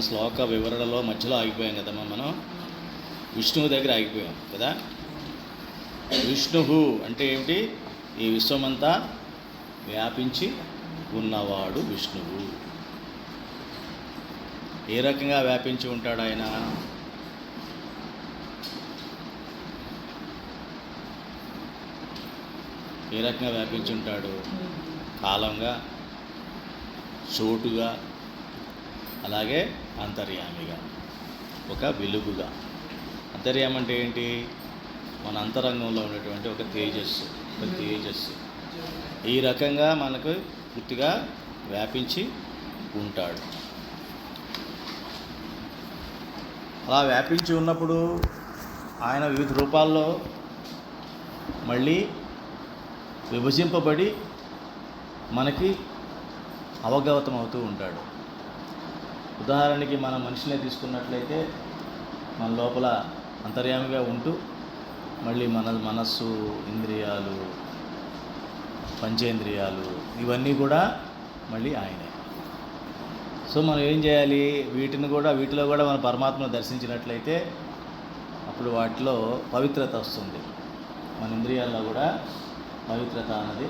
శ్లోక వివరణలో మధ్యలో ఆగిపోయాం కదమ్మా మనం. విష్ణువు దగ్గర ఆగిపోయాం కదా. విష్ణువు అంటే ఏమిటి? ఈ విశ్వమంతా వ్యాపించి ఉన్నవాడు విష్ణువు. ఏ రకంగా వ్యాపించి ఉంటాడు ఆయన? ఏ రకంగా వ్యాపించి ఉంటాడు? కాలంగా, చోటుగా, అలాగే అంతర్యామిగా, ఒక వెలుగుగా. అంతర్యామి అంటే ఏంటి? మన అంతరంగంలో ఉన్నటువంటి ఒక తేజస్సు. ఈ రకంగా మనకు పూర్తిగా వ్యాపించి ఉంటాడు. అలా వ్యాపించి ఉన్నప్పుడు ఆయన వివిధ రూపాల్లో మళ్ళీ విభజింపబడి మనకి అవగతం అవుతూ ఉంటాడు. ఉదాహరణకి మన మనిషినే తీసుకున్నట్లయితే మన లోపల అంతర్యామిగా ఉంటూ మళ్ళీ మన మనస్సు, ఇంద్రియాలు, పంచేంద్రియాలు ఇవన్నీ కూడా మళ్ళీ ఆయనే. సో మనం ఏం చేయాలి? వీటిలో కూడా మన పరమాత్మను దర్శించినట్లయితే అప్పుడు వాటిలో పవిత్రత వస్తుంది. మన ఇంద్రియాల్లో కూడా పవిత్రత అన్నది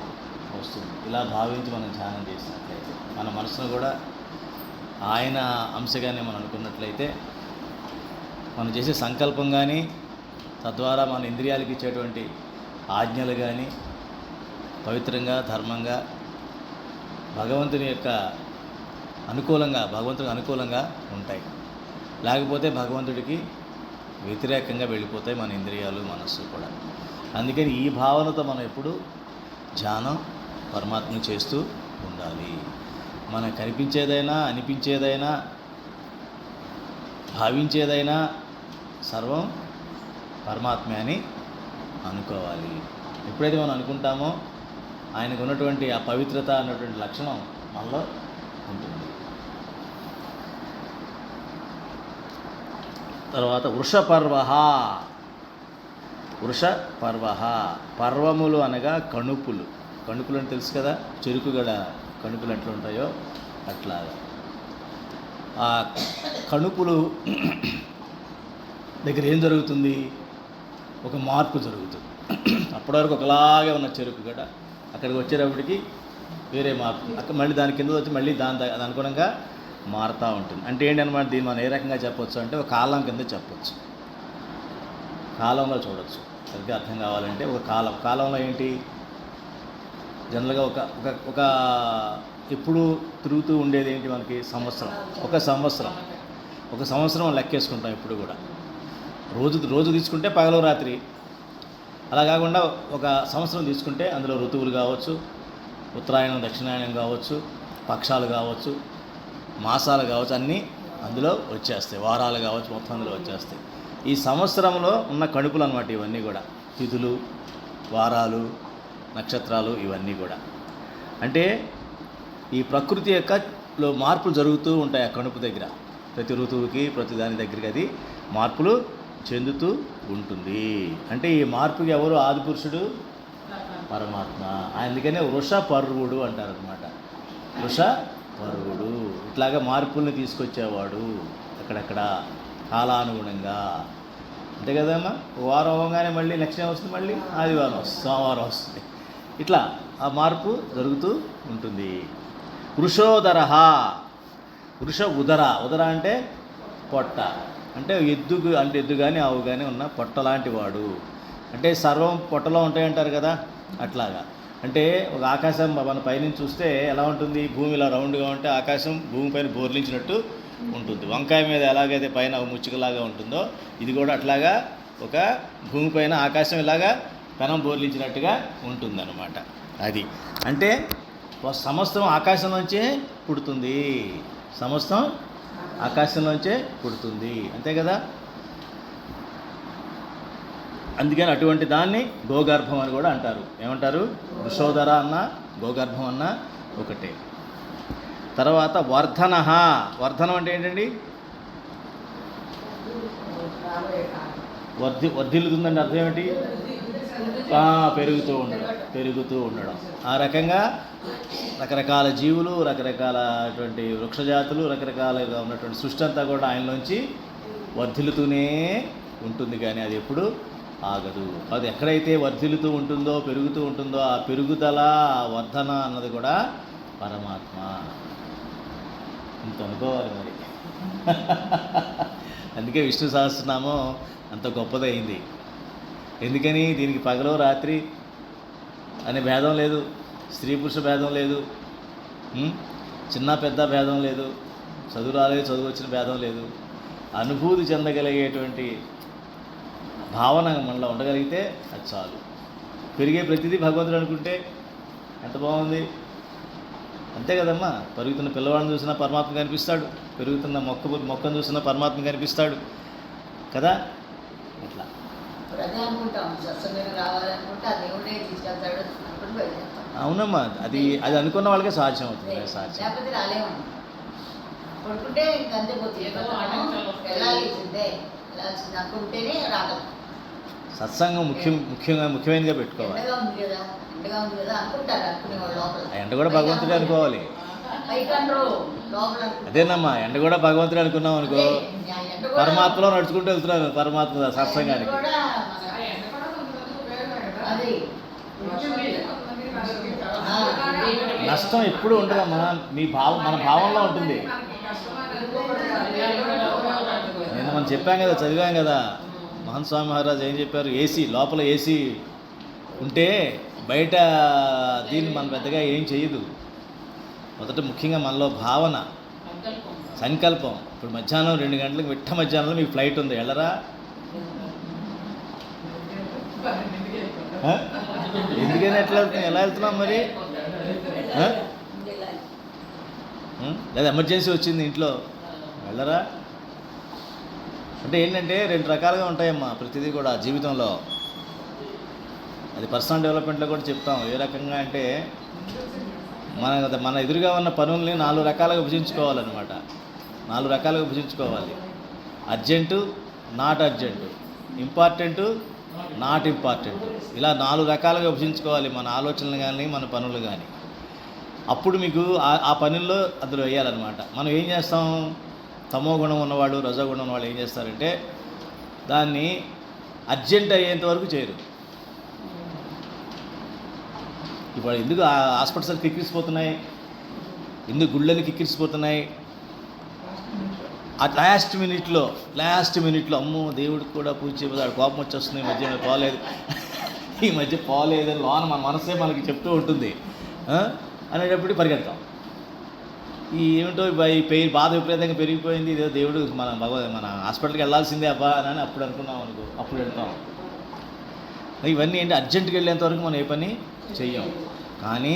వస్తుంది. ఇలా భావించి మనం ధ్యానం చేసినట్లయితే, మన మనసును కూడా ఆయన అంశగానే మనం అనుకున్నట్లయితే, మనం చేసే సంకల్పం కానీ, తద్వారా మన ఇంద్రియాలకు ఇచ్చేటువంటి ఆజ్ఞలు కానీ పవిత్రంగా, ధర్మంగా, భగవంతునికి అనుకూలంగా ఉంటాయి. లేకపోతే భగవంతుడికి వ్యతిరేకంగా వెళ్ళిపోతాయి మన ఇంద్రియాలు, మనస్సు కూడా. అందుకని ఈ భావనతో మనం ఎప్పుడు ధ్యానం పరమాత్మను చేస్తూ ఉండాలి. మనకు కనిపించేదైనా, అనిపించేదైనా, భావించేదైనా సర్వం పరమాత్మే అని అనుకోవాలి. ఎప్పుడైతే మనం అనుకుంటామో ఆయనకు ఉన్నటువంటి ఆ పవిత్రత అన్నటువంటి లక్షణం మనలో ఉంటుంది. తర్వాత వృషపర్వ. పర్వములు అనగా కణుపులు. కణుపులు అని తెలుసు కదా, చెరుకు గడ కణుపులు ఎట్లా ఉంటాయో అట్లాగా. ఆ కణుపులు దగ్గర ఏం జరుగుతుంది? ఒక మార్పు జరుగుతుంది. అప్పటివరకు ఒకలాగే ఉన్న చెరుకు గడ అక్కడికి వచ్చేటప్పటికి వేరే మార్పు, మళ్ళీ దాని కింద వచ్చి మళ్ళీ దాని అనుగుణంగా మారుతూ ఉంటుంది. అంటే ఏంటన్నమాట? దీన్ని మనం ఏ రకంగా చెప్పొచ్చు అంటే ఒక కాలం కింద చెప్పొచ్చు. కాలంలో చూడొచ్చు. సరిగ్గా అర్థం కావాలంటే ఒక కాలంలో ఏంటి? జనరల్గా ఒక ఎప్పుడు తిరుగుతూ ఉండేది ఏంటి మనకి? సంవత్సరం. ఒక సంవత్సరం లెక్కేసుకుంటాం ఎప్పుడు కూడా. రోజు తీసుకుంటే పగలు రాత్రి, అలా కాకుండా ఒక సంవత్సరం తీసుకుంటే అందులో ఋతువులు కావచ్చు, ఉత్తరాయణం, దక్షిణాయనం కావచ్చు, పక్షాలు కావచ్చు, మాసాలు కావచ్చు, అన్నీ అందులో వచ్చేస్తాయి. వారాలు కావచ్చు, మొత్తం అందులో వచ్చేస్తాయి. ఈ సంవత్సరంలో ఉన్న కణుపులు అన్నమాట ఇవన్నీ కూడా. తిథులు, వారాలు, నక్షత్రాలు ఇవన్నీ కూడా. అంటే ఈ ప్రకృతి యొక్కలో మార్పులు జరుగుతూ ఉంటాయి ఆ కణుపు దగ్గర. ప్రతి ఋతువుకి, ప్రతి దాని దగ్గరికి అది మార్పులు చెందుతూ ఉంటుంది. అంటే ఈ మార్పుకి ఎవరు? ఆదిపురుషుడు పరమాత్మ. అందుకనే వృషపర్వుడు అంటారనమాట. వృషపర్వుడు ఇట్లాగా మార్పుల్ని తీసుకొచ్చేవాడు అక్కడక్కడ కాలానుగుణంగా. అంతే కదమ్మా. వారం అవ్వగానే మళ్ళీ నెక్స్ట్ వస్తుంది, మళ్ళీ ఆదివారం వస్తుంది, సోమవారం వస్తుంది. ఇట్లా ఆ మార్పు జరుగుతూ ఉంటుంది. వృషోదర. ఉదర అంటే పొట్ట. అంటే ఎద్దు కానీ ఆవు కానీ ఉన్న పొట్ట లాంటి వాడు. అంటే సర్వం పొట్టలో ఉంటాయంటారు కదా, అట్లాగా. అంటే ఒక ఆకాశం మన పైనుంచి చూస్తే ఎలా ఉంటుంది? భూమి ఇలా రౌండ్గా ఉంటే ఆకాశం భూమిపైన బోర్లించినట్టు ఉంటుంది. వంకాయ మీద ఎలాగైతే పైన ముచ్చుకలాగా ఉంటుందో ఇది కూడా అట్లాగా ఒక భూమిపైన ఆకాశం ఇలాగా పెనం బోర్లించినట్టుగా ఉంటుందన్నమాట. అది అంటే సమస్తం ఆకాశంలోంచే పుడుతుంది. సమస్తం ఆకాశంలోంచే పుడుతుంది, అంతే కదా. అందుకని అటువంటి దాన్ని గోగర్భం అని కూడా అంటారు. ఏమంటారు? వృషోదర అన్న గోగర్భం అన్న ఒకటే. తర్వాత వర్ధనం అంటే ఏంటండి? వర్ధిల్లుతుందండి. అర్థం ఏమిటి? పెరుగుతూ ఉండడం. ఆ రకంగా రకరకాల జీవులు, రకరకాలటువంటి వృక్షజాతులు, రకరకాలుగా ఉన్నటువంటి సృష్టి అంతా కూడా ఆయనలోంచి వర్ధిల్లుతూనే ఉంటుంది, కానీ అది ఎప్పుడు ఆగదు. అది ఎక్కడైతే వర్ధిల్లుతూ ఉంటుందో, పెరుగుతూ ఉంటుందో, ఆ పెరుగుదల, ఆ వర్ధన అన్నది కూడా పరమాత్మ. ఇంత అనుకోవాలి మరి. అందుకే విష్ణు సహస్రనామం అంత గొప్పదైంది. ఎందుకని? దీనికి పగలు రాత్రి అనే భేదం లేదు, స్త్రీ పురుష భేదం లేదు, చిన్న పెద్ద భేదం లేదు, చదువు రాలేదు చదువు వచ్చిన భేదం లేదు. అనుభూతి చెందగలిగేటువంటి భావన మనలో ఉండగలిగితే అది చాలు. పెరిగే ప్రతిదీ భగవంతుడు అనుకుంటే ఎంత బాగుంది. అంతే కదమ్మా. పెరుగుతున్న పిల్లవాడిని చూసినా పరమాత్మ కనిపిస్తాడు, పెరుగుతున్న మొక్కను చూసినా పరమాత్మ కనిపిస్తాడు కదా. ఇట్లా అవునమ్మా. అది అనుకున్న వాళ్ళకే సాధ్యం అవుతుంది. సాధ్యం సత్సంగం ముఖ్యమైనదిగా పెట్టుకోవాలి. ఎండ కూడా భగవంతుడే అనుకోవాలి. అదేనమ్మా, ఎండ కూడా భగవంతుడే అనుకున్నాం అనుకో, పరమాత్మలో నడుచుకుంటూ వెళ్తున్నాను పరమాత్మ సత్సంగానికి. నష్టం ఎప్పుడు ఉండదమ్మా, మన భావంలో ఉంటుంది. నిన్న మనం చెప్పాం కదా, చదివాం కదా, మహన్ స్వామి మహారాజ్ ఏం చెప్పారు? ఏసీ లోపల ఏసీ ఉంటే బయట దీన్ని మనం పెద్దగా ఏం చేయదు. మొదట ముఖ్యంగా మనలో భావన, సంకల్పం. ఇప్పుడు మధ్యాహ్నం 2 గంటలకు మధ్యాహ్నంలో మీకు ఫ్లైట్ ఉంది, వెళ్ళరా? ఎందుకని ఎలా వెళ్తున్నాం మరి? లేదా ఎమర్జెన్సీ వచ్చింది ఇంట్లో, వెళ్ళరా? అంటే ఏంటంటే 2 రకాలుగా ఉంటాయమ్మా ప్రతిదీ కూడా జీవితంలో. అది పర్సనల్ డెవలప్మెంట్లో కూడా చెప్తాం. ఏ రకంగా అంటే మన ఎదురుగా ఉన్న పనుల్ని 4 రకాలుగా విభజించుకోవాలన్నమాట. 4 రకాలుగా విభజించుకోవాలి. Urgent, not urgent, important, not important. ఇలా 4 రకాలుగా విభజించుకోవాలి మన ఆలోచనలు కానీ మన పనులు కానీ. అప్పుడు మీకు ఆ పనుల్లో అందులో వేయాలన్నమాట. మనం ఏం చేస్తాం? తమో గుణం ఉన్నవాడు, రజోగుణం ఉన్నవాడు ఏం చేస్తారంటే దాన్ని అర్జెంట్ అయ్యేంత వరకు చేయరు. ఇప్పుడు ఎందుకు హాస్పిటల్స్ కిక్కిరిసిపోతున్నాయి, ఎందుకు గుళ్ళని కిక్కిరిసిపోతున్నాయి? ఆ లాస్ట్ మినిట్లో అమ్మో దేవుడికి కూడా పూజ చేయబోదు, కోపం వచ్చేస్తుంది, ఈ మధ్య పోలేదని లోన మన మనసే మనకి చెప్తూ ఉంటుంది. అనేటప్పుడు పరిగెడతాం. ఏమిటో బాధ విపరీతంగా పెరిగిపోయింది, ఇదో దేవుడు మన హాస్పిటల్కి వెళ్ళాల్సిందే అబ్బా అని అప్పుడు అనుకున్నాం అనుకో, అప్పుడు వెళ్తాం. ఇవన్నీ ఏంటి? అర్జెంటుకి వెళ్ళేంత వరకు మనం ఏ పని చెయ్యం. కానీ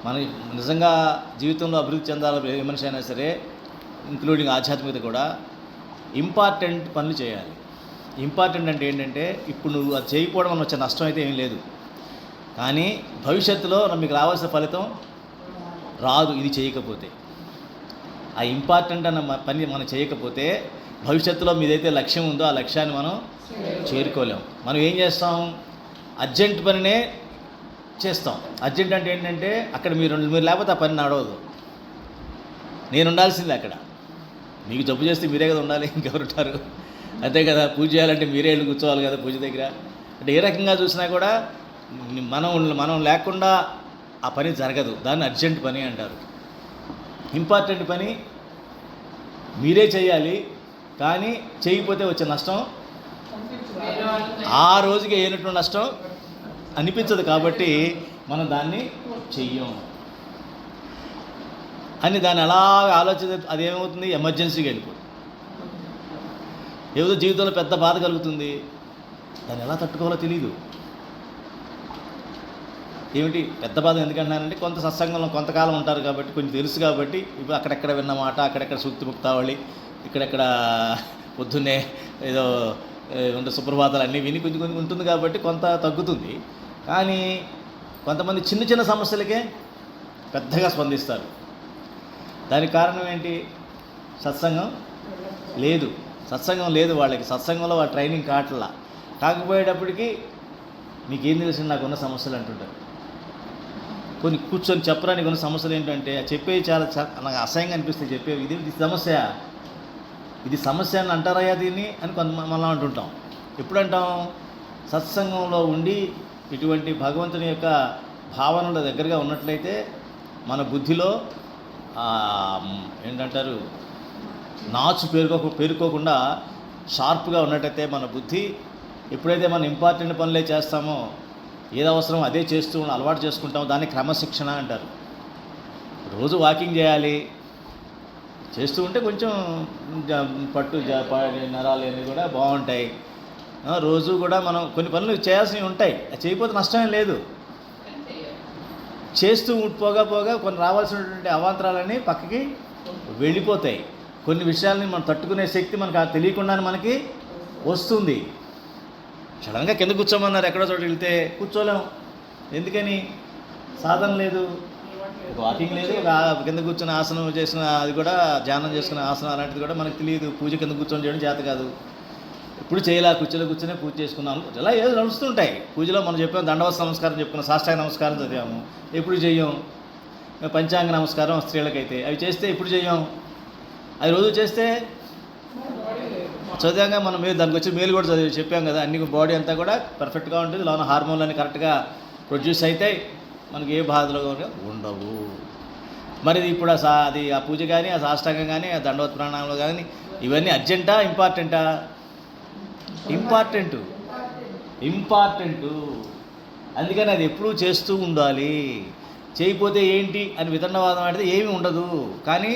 మన నిజంగా జీవితంలో అభివృద్ధి చెందాలి ఏ మనిషి అయినా సరే, ఇంక్లూడింగ్ ఆధ్యాత్మికత కూడా, ఇంపార్టెంట్ పనులు చేయాలి. ఇంపార్టెంట్ అంటే ఏంటంటే ఇప్పుడు నువ్వు అది చేయకపోవడం వల్ల వచ్చే నష్టం అయితే ఏం లేదు, కానీ భవిష్యత్తులో మీకు రావాల్సిన ఫలితం రాదు ఇది చేయకపోతే. ఆ ఇంపార్టెంట్ అన్న పని మనం చేయకపోతే భవిష్యత్తులో మీదైతే లక్ష్యం ఉందో ఆ లక్ష్యాన్ని మనం చేరుకోలేం. మనం ఏం చేస్తాం? అర్జెంట్ పనినే చేస్తాం. అర్జెంట్ అంటే ఏంటంటే అక్కడ మీరు లేకపోతే ఆ పని నడవదు. నేను ఉండాల్సిందే అక్కడ. మీకు జబ్బు చేస్తే మీరే కదా ఉండాలి, ఇంకెవరు ఉంటారు? అంతే కదా. పూజ చేయాలంటే మీరే వెళ్ళి కూర్చోవాలి కదా పూజ దగ్గర. అంటే ఏ రకంగా చూసినా కూడా మనం లేకుండా ఆ పని జరగదు. దాన్ని అర్జెంట్ పని అంటారు. ఇంపార్టెంట్ పని మీరే చేయాలి, కానీ చేయకపోతే వచ్చే నష్టం ఆ రోజుకి అయినటువంటి నష్టం అనిపించదు. కాబట్టి మనం దాన్ని చెయ్యం అని దాన్ని అలా ఆలోచన అదేమవుతుంది? ఎమర్జెన్సీకి వెళ్ళిపోతుంది. ఏదో జీవితంలో పెద్ద బాధ కలుగుతుంది, దాన్ని ఎలా తట్టుకోవాలో తెలీదు. ఏమిటి పెద్ద బాధ ఎందుకంటున్నానంటే, కొంత సత్సంగంలో కొంతకాలం ఉంటారు కాబట్టి కొంచెం తెలుసు కాబట్టి, ఇప్పుడు అక్కడెక్కడ విన్న మాట, అక్కడెక్కడ సూక్తి ముక్తావళి, ఇక్కడెక్కడ పొద్దున్నే ఏదో ఉండే సుప్రభాతాలు అన్నీ విని కొంచెం కొంచెం ఉంటుంది కాబట్టి కొంత తగ్గుతుంది. కానీ కొంతమంది చిన్న చిన్న సమస్యలకే పెద్దగా స్పందిస్తారు. దానికి కారణం ఏంటి? సత్సంగం లేదు వాళ్ళకి. సత్సంగంలో వాళ్ళ ట్రైనింగ్ కాకపోయేటప్పటికి మీకేం తెలిసిన నాకున్న సమస్యలు అంటుంటారు. కొన్ని కూర్చొని చెప్పడానికి ఉన్న సమస్యలు ఏంటంటే చెప్పేవి చాలా నాకు అసహ్యంగా అనిపిస్తుంది. చెప్పేవి ఇది సమస్య, ఇది సమస్య అని అంటారయ్యా దీన్ని అని మళ్ళీ అంటుంటాం. ఎప్పుడంటాం? సత్సంగంలో ఉండి ఇటువంటి భగవంతుని యొక్క భావనల దగ్గరగా ఉన్నట్లయితే మన బుద్ధిలో ఏంటంటారు నాచు పేరుకోకుండా షార్ప్గా ఉన్నట్టయితే మన బుద్ధి ఎప్పుడైతే మనం ఇంపార్టెంట్ పనులే చేస్తామో, ఏది అవసరం అదే చేస్తూ అలవాటు చేసుకుంటామో దాన్ని క్రమశిక్షణ అంటారు. రోజు వాకింగ్ చేయాలి, చేస్తూ ఉంటే కొంచెం పట్టు నరాలు అన్నీ కూడా బాగుంటాయి. రోజు కూడా మనం కొన్ని పనులు చేయాల్సినవి ఉంటాయి, అది చేయకపోతే నష్టమే లేదు. చేస్తూ పోగా కొన్ని రావాల్సినటువంటి అవాంతరాలన్నీ పక్కకి వెళ్ళిపోతాయి. కొన్ని విషయాల్ని మనం తట్టుకునే శక్తి మనకు తెలియకుండానే మనకి వస్తుంది. సడన్గా కింద కూర్చోమన్నారు, ఎక్కడో చోట వెళ్తే కూర్చోలేము. ఎందుకని? సాధన లేదు, వాకింగ్ లేదు. కింద కూర్చొని ఆసనం చేసిన అది కూడా ధ్యానం చేసుకునే ఆసనం అలాంటిది కూడా మనకు తెలియదు. పూజ కింద కూర్చొని చేయడం చేత కాదు. ఇప్పుడు చేయలే, కుర్చీలో కూర్చొని పూజ చేసుకున్నాం. ఇలా ఏదో నడుస్తుంటాయి. పూజలో మనం చెప్పాము, దండవస్త నమస్కారం చెప్పుకున్నాం, సాష్టాంగ నమస్కారం చదివాము, ఎప్పుడు చెయ్యం. పంచాంగ నమస్కారం స్త్రీలకైతే అవి చేస్తే ఎప్పుడు చెయ్యం. అది రోజు చేస్తే చదివాక మనం దానికి వచ్చి మేలు కూడా చెప్పాం కదా, అన్ని బాడీ అంతా కూడా పర్ఫెక్ట్గా ఉంటుంది. లోన హార్మోన్లు అన్నీ కరెక్ట్గా ప్రొడ్యూస్ అవుతాయి, మనకి ఏ బాధలు ఉండవు. మరి ఇప్పుడు అది ఆ పూజ కానీ, ఆ సాష్టాంగం కానీ, ఆ దండవత్ ప్రాణాయామాలు కానీ ఇవన్నీ అర్జెంటా ఇంపార్టెంటా? ఇంపార్టెంటు. అందుకని అది ఎప్పుడూ చేస్తూ ఉండాలి. చేయకపోతే ఏంటి అని వితండవాదం ఆడితే ఏమీ ఉండదు. కానీ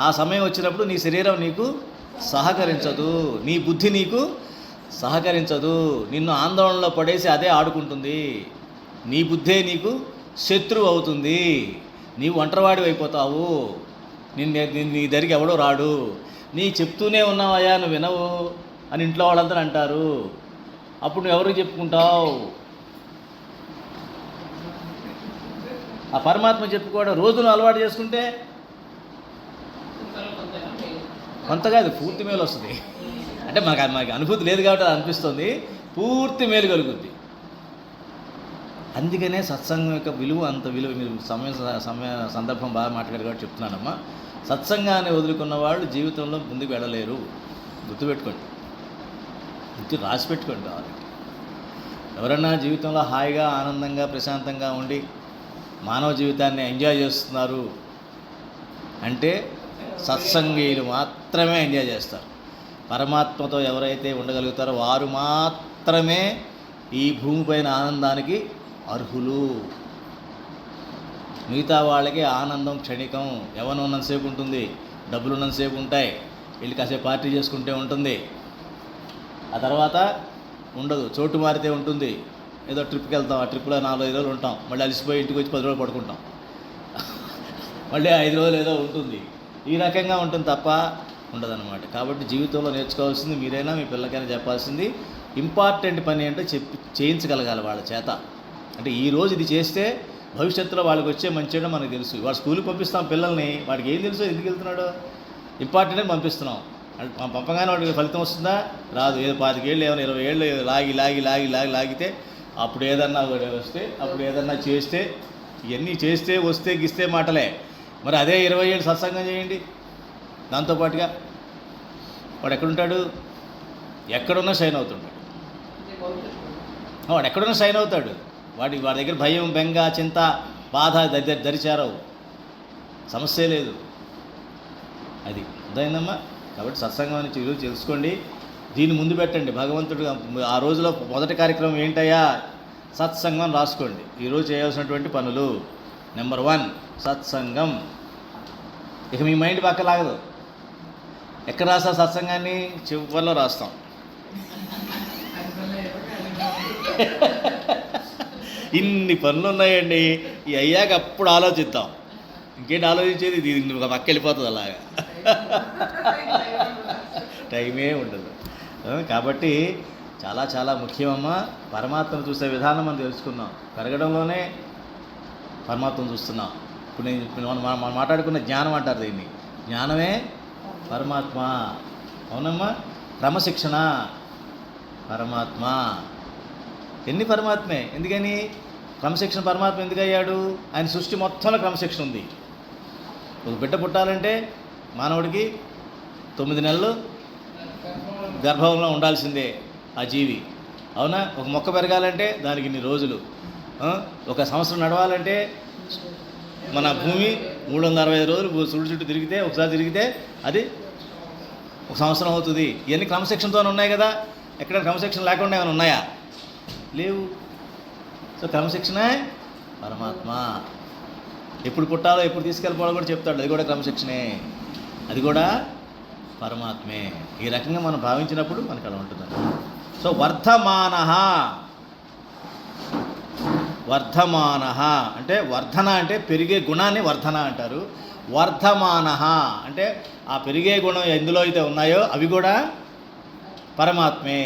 ఆ సమయం వచ్చినప్పుడు నీ శరీరం నీకు సహకరించదు, నీ బుద్ధి నీకు సహకరించదు, నిన్ను ఆందోళనలో పడేసి అదే ఆడుకుంటుంది. నీ బుద్ధే నీకు శత్రువు అవుతుంది. నీవు ఒంటరివాడి అయిపోతావు. నీ దగ్గరికి ఎవడో రాడు. నీ చెప్తూనే ఉన్నావయ్యా నువ్వు వినవు అని ఇంట్లో వాళ్ళంతా అంటారు. అప్పుడు నువ్వు ఎవరికి చెప్పుకుంటావు? ఆ పరమాత్మ చెప్పుకోవడం రోజును అలవాటు చేసుకుంటే కొంత కాదు, పూర్తి మేలు వస్తుంది. అంటే మనకి అనుభూతి లేదు కాబట్టి అది అనిపిస్తుంది, పూర్తి మేలు కలుగుద్ది. అందుకనే సత్సంగం యొక్క విలువ అంత విలువ. మీరు సందర్భం బాగా మాట్లాడారు కాబట్టి చెప్తున్నానమ్మా. సత్సంగాన్ని వదులుకున్న వాళ్ళు జీవితంలో ముందుకు వెళ్ళలేరు. గుర్తుపెట్టుకోండి, రాసి పెట్టుకోండి కావాలంటే. ఎవరన్నా జీవితంలో హాయిగా ఆనందంగా ప్రశాంతంగా ఉండి మానవ జీవితాన్ని ఎంజాయ్ చేస్తున్నారు అంటే సత్సంగీయులు మాత్రమే ఎంజాయ్ చేస్తారు. పరమాత్మతో ఎవరైతే ఉండగలుగుతారో వారు మాత్రమే ఈ భూమిపైన ఆనందానికి అర్హులు. మిగతా వాళ్ళకి ఆనందం క్షణికం. ఎవరు ఉన్నంతసేపు ఉంటుంది, డబ్బులు ఉన్నంతసేపు ఉంటాయి, వీళ్ళు కాసేపు పార్టీ చేసుకుంటే ఉంటుంది, ఆ తర్వాత ఉండదు. చోటు మారితే ఉంటుంది. ఏదో ట్రిప్కి వెళ్తాం, ఆ ట్రిప్లో 4-5 రోజులు ఉంటాం, మళ్ళీ అలసిపోయి ఇంటికి వచ్చి 10 రోజులు పడుకుంటాం, మళ్ళీ 5 రోజులు ఏదో ఉంటుంది. ఈ రకంగా ఉంటుంది తప్ప ఉండదన్నమాట. కాబట్టి జీవితంలో నేర్చుకోవాల్సింది మీరైనా మీ పిల్లకైనా చెప్పాల్సింది ఇంపార్టెంట్ పని అంటే చేయించగలగాలి వాళ్ళ చేత. అంటే ఈరోజు ఇది చేస్తే భవిష్యత్తులో వాళ్ళకి వచ్చే మంచిగా మనకు తెలుసు. వాడు స్కూల్కి పంపిస్తాం పిల్లల్ని, వాడికి ఏం తెలుసు, ఎందుకు వెళ్తున్నాడు, ఇంపార్టెంట్ అని పంపిస్తున్నాం. పంపగానే వాడికి ఫలితం వస్తుందా? రాదు. ఏదో 25 ఏళ్ళు ఏమైనా 20 ఏళ్ళు లాగితే అప్పుడు ఏదన్నా వస్తే, అప్పుడు ఏదన్నా చేస్తే, ఇవన్నీ చేస్తే వస్తే గిస్తే మాటలే. మరి అదే 20 ఏళ్ళు సత్సంగం చేయండి. దాంతోపాటుగా వాడు ఎక్కడుంటాడు? ఎక్కడున్నా షైన్ అవుతుంటాడు. వాడు ఎక్కడున్నా షైన్ అవుతాడు. వాడి దగ్గర భయం, బెంగ, చింత, బాధ దరిచారవు, సమస్య లేదు. అది అర్థమైందమ్మా. కాబట్టి సత్సంగం అని ఈరోజు తెలుసుకోండి, దీన్ని ముందు పెట్టండి. భగవంతుడు ఆ రోజులో మొదటి కార్యక్రమం ఏంటయ్యా? సత్సంగం రాసుకోండి. ఈరోజు చేయాల్సినటువంటి పనులు. నెంబర్ 1 సత్సంగం. ఇక మీ మైండ్ పక్కలాగదు. ఎక్కడ రాస్తాం సత్సంగాన్ని? చివరిలో రాస్తాం. ఇన్ని పనులు ఉన్నాయండి, ఈ అయ్యాక అప్పుడు ఆలోచిద్దాం. ఇంకేంటి ఆలోచించేది? ఇది ఒక పక్క వెళ్ళిపోతుంది అలాగా, టైమే ఉండదు. కాబట్టి చాలా చాలా ముఖ్యమమ్మా. పరమాత్మను చూసే విధానం మనం తెలుసుకున్నాం. పెరగడంలోనే పరమాత్మను చూస్తున్నాం. ఇప్పుడు మనం మాట్లాడుకున్న జ్ఞానం అంటారు దీన్ని. జ్ఞానమే పరమాత్మ. అవునమ్మా. క్రమశిక్షణ పరమాత్మ. ఎన్ని పరమాత్మే. ఎందుకని క్రమశిక్షణ పరమాత్మ ఎందుకు అయ్యాడు? ఆయన సృష్టి మొత్తంలో క్రమశిక్షణ ఉంది. ఒక బిడ్డ పుట్టాలంటే మానవుడికి 9 నెలలు గర్భంలో ఉండాల్సిందే ఆ జీవి, అవునా? ఒక మొక్క పెరగాలంటే దానికి ఇన్ని రోజులు, ఒక సంవత్సరం నడవాలంటే మన భూమి 365 రోజులు సూర్యుడి చుట్టూ తిరిగితే, ఒకసారి తిరిగితే అది ఒక సంవత్సరం అవుతుంది. ఇవన్నీ క్రమశిక్షణతో ఉన్నాయి కదా. ఎక్కడ క్రమశిక్షణ లేకుండా ఏమైనా ఉన్నాయా? లేవు. సో క్రమశిక్షణే పరమాత్మ. ఎప్పుడు పుట్టాలో ఎప్పుడు తీసుకెళ్ళిపోవాలో కూడా చెప్తాడు. అది కూడా క్రమశిక్షణే, అది కూడా పరమాత్మే. ఈ రకంగా మనం భావించినప్పుడు మనకు అలా ఉంటుంది. సో వర్ధమానః అంటే వర్ధన అంటే పెరిగే గుణాన్ని వర్ధన అంటారు. వర్ధమానః అంటే ఆ పెరిగే గుణం ఎందులో అయితే ఉన్నాయో అవి కూడా పరమాత్మే.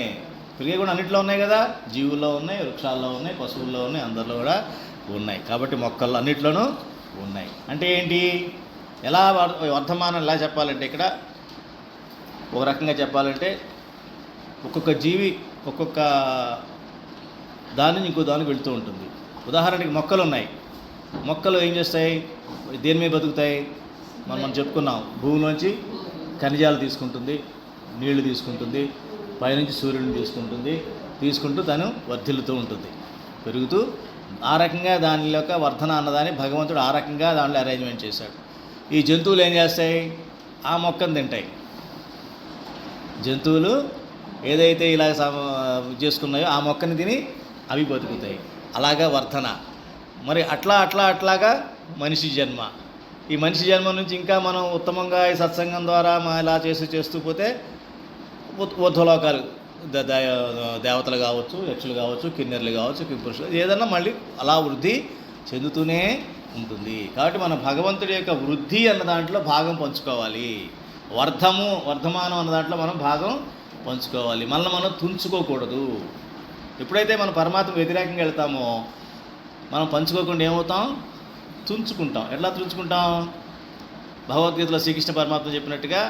పెరిగే గుణం అన్నింటిలో ఉన్నాయి కదా. జీవుల్లో ఉన్నాయి, వృక్షాల్లో ఉన్నాయి, పశువుల్లో ఉన్నాయి, అందరిలో కూడా ఉన్నాయి. కాబట్టి మొక్కల్లో అన్నింటిలోనూ ఉన్నాయి. అంటే ఏంటి? ఎలా వర్ధమానం ఎలా చెప్పాలంటే ఇక్కడ ఒక రకంగా చెప్పాలంటే ఒక్కొక్క జీవి ఒక్కొక్క దాని నుంచి ఇంకో దానికి వెళుతూ ఉంటుంది. ఉదాహరణకి మొక్కలు ఉన్నాయి. మొక్కలు ఏం చేస్తాయి? దేని మీద బతుకుతాయి? మనం చెప్పుకున్నాం. భూమిలోంచి ఖనిజాలు తీసుకుంటుంది, నీళ్లు తీసుకుంటుంది, పైనుంచి సూర్యుడిని తీసుకుంటూ తను వర్ధిల్లుతూ ఉంటుంది, పెరుగుతూ. ఆ రకంగా దాని యొక్క వర్ధన అన్నదాన్ని భగవంతుడు ఆ రకంగా దాంట్లో అరేంజ్మెంట్ చేశాడు. ఈ జంతువులు ఏం చేస్తాయి? ఆ మొక్కను తింటాయి. జంతువులు ఏదైతే ఇలా చేసుకున్నాయో ఆ మొక్కని తిని అవి బతుకుతాయి. అలాగా వర్ధన. మరి అట్లాగా మనిషి జన్మ. ఈ మనిషి జన్మ నుంచి ఇంకా మనం ఉత్తమంగా ఈ సత్సంగం ద్వారా ఇలా చేస్తూ పోతే ఊర్ధ్వలోకాలు, దేవతలు కావచ్చు, యక్షులు కావచ్చు, కిన్నెర్లు కావచ్చు, కింపురుషులు, ఏదన్నా మళ్ళీ అలా వృద్ధి చెందుతూనే ఉంటుంది. కాబట్టి మన భగవంతుడి యొక్క వృద్ధి అన్న దాంట్లో భాగం పంచుకోవాలి. వర్ధమానం అన్న దాంట్లో మనం భాగం పంచుకోవాలి. మనం తుంచుకోకూడదు. ఎప్పుడైతే మనం పరమాత్మ వ్యతిరేకంగా వెళ్తామో మనం పంచుకోకుండా ఏమవుతాం? తుంచుకుంటాం. ఎట్లా తుంచుకుంటాం? భగవద్గీతలో శ్రీకృష్ణ పరమాత్మ చెప్పినట్టుగా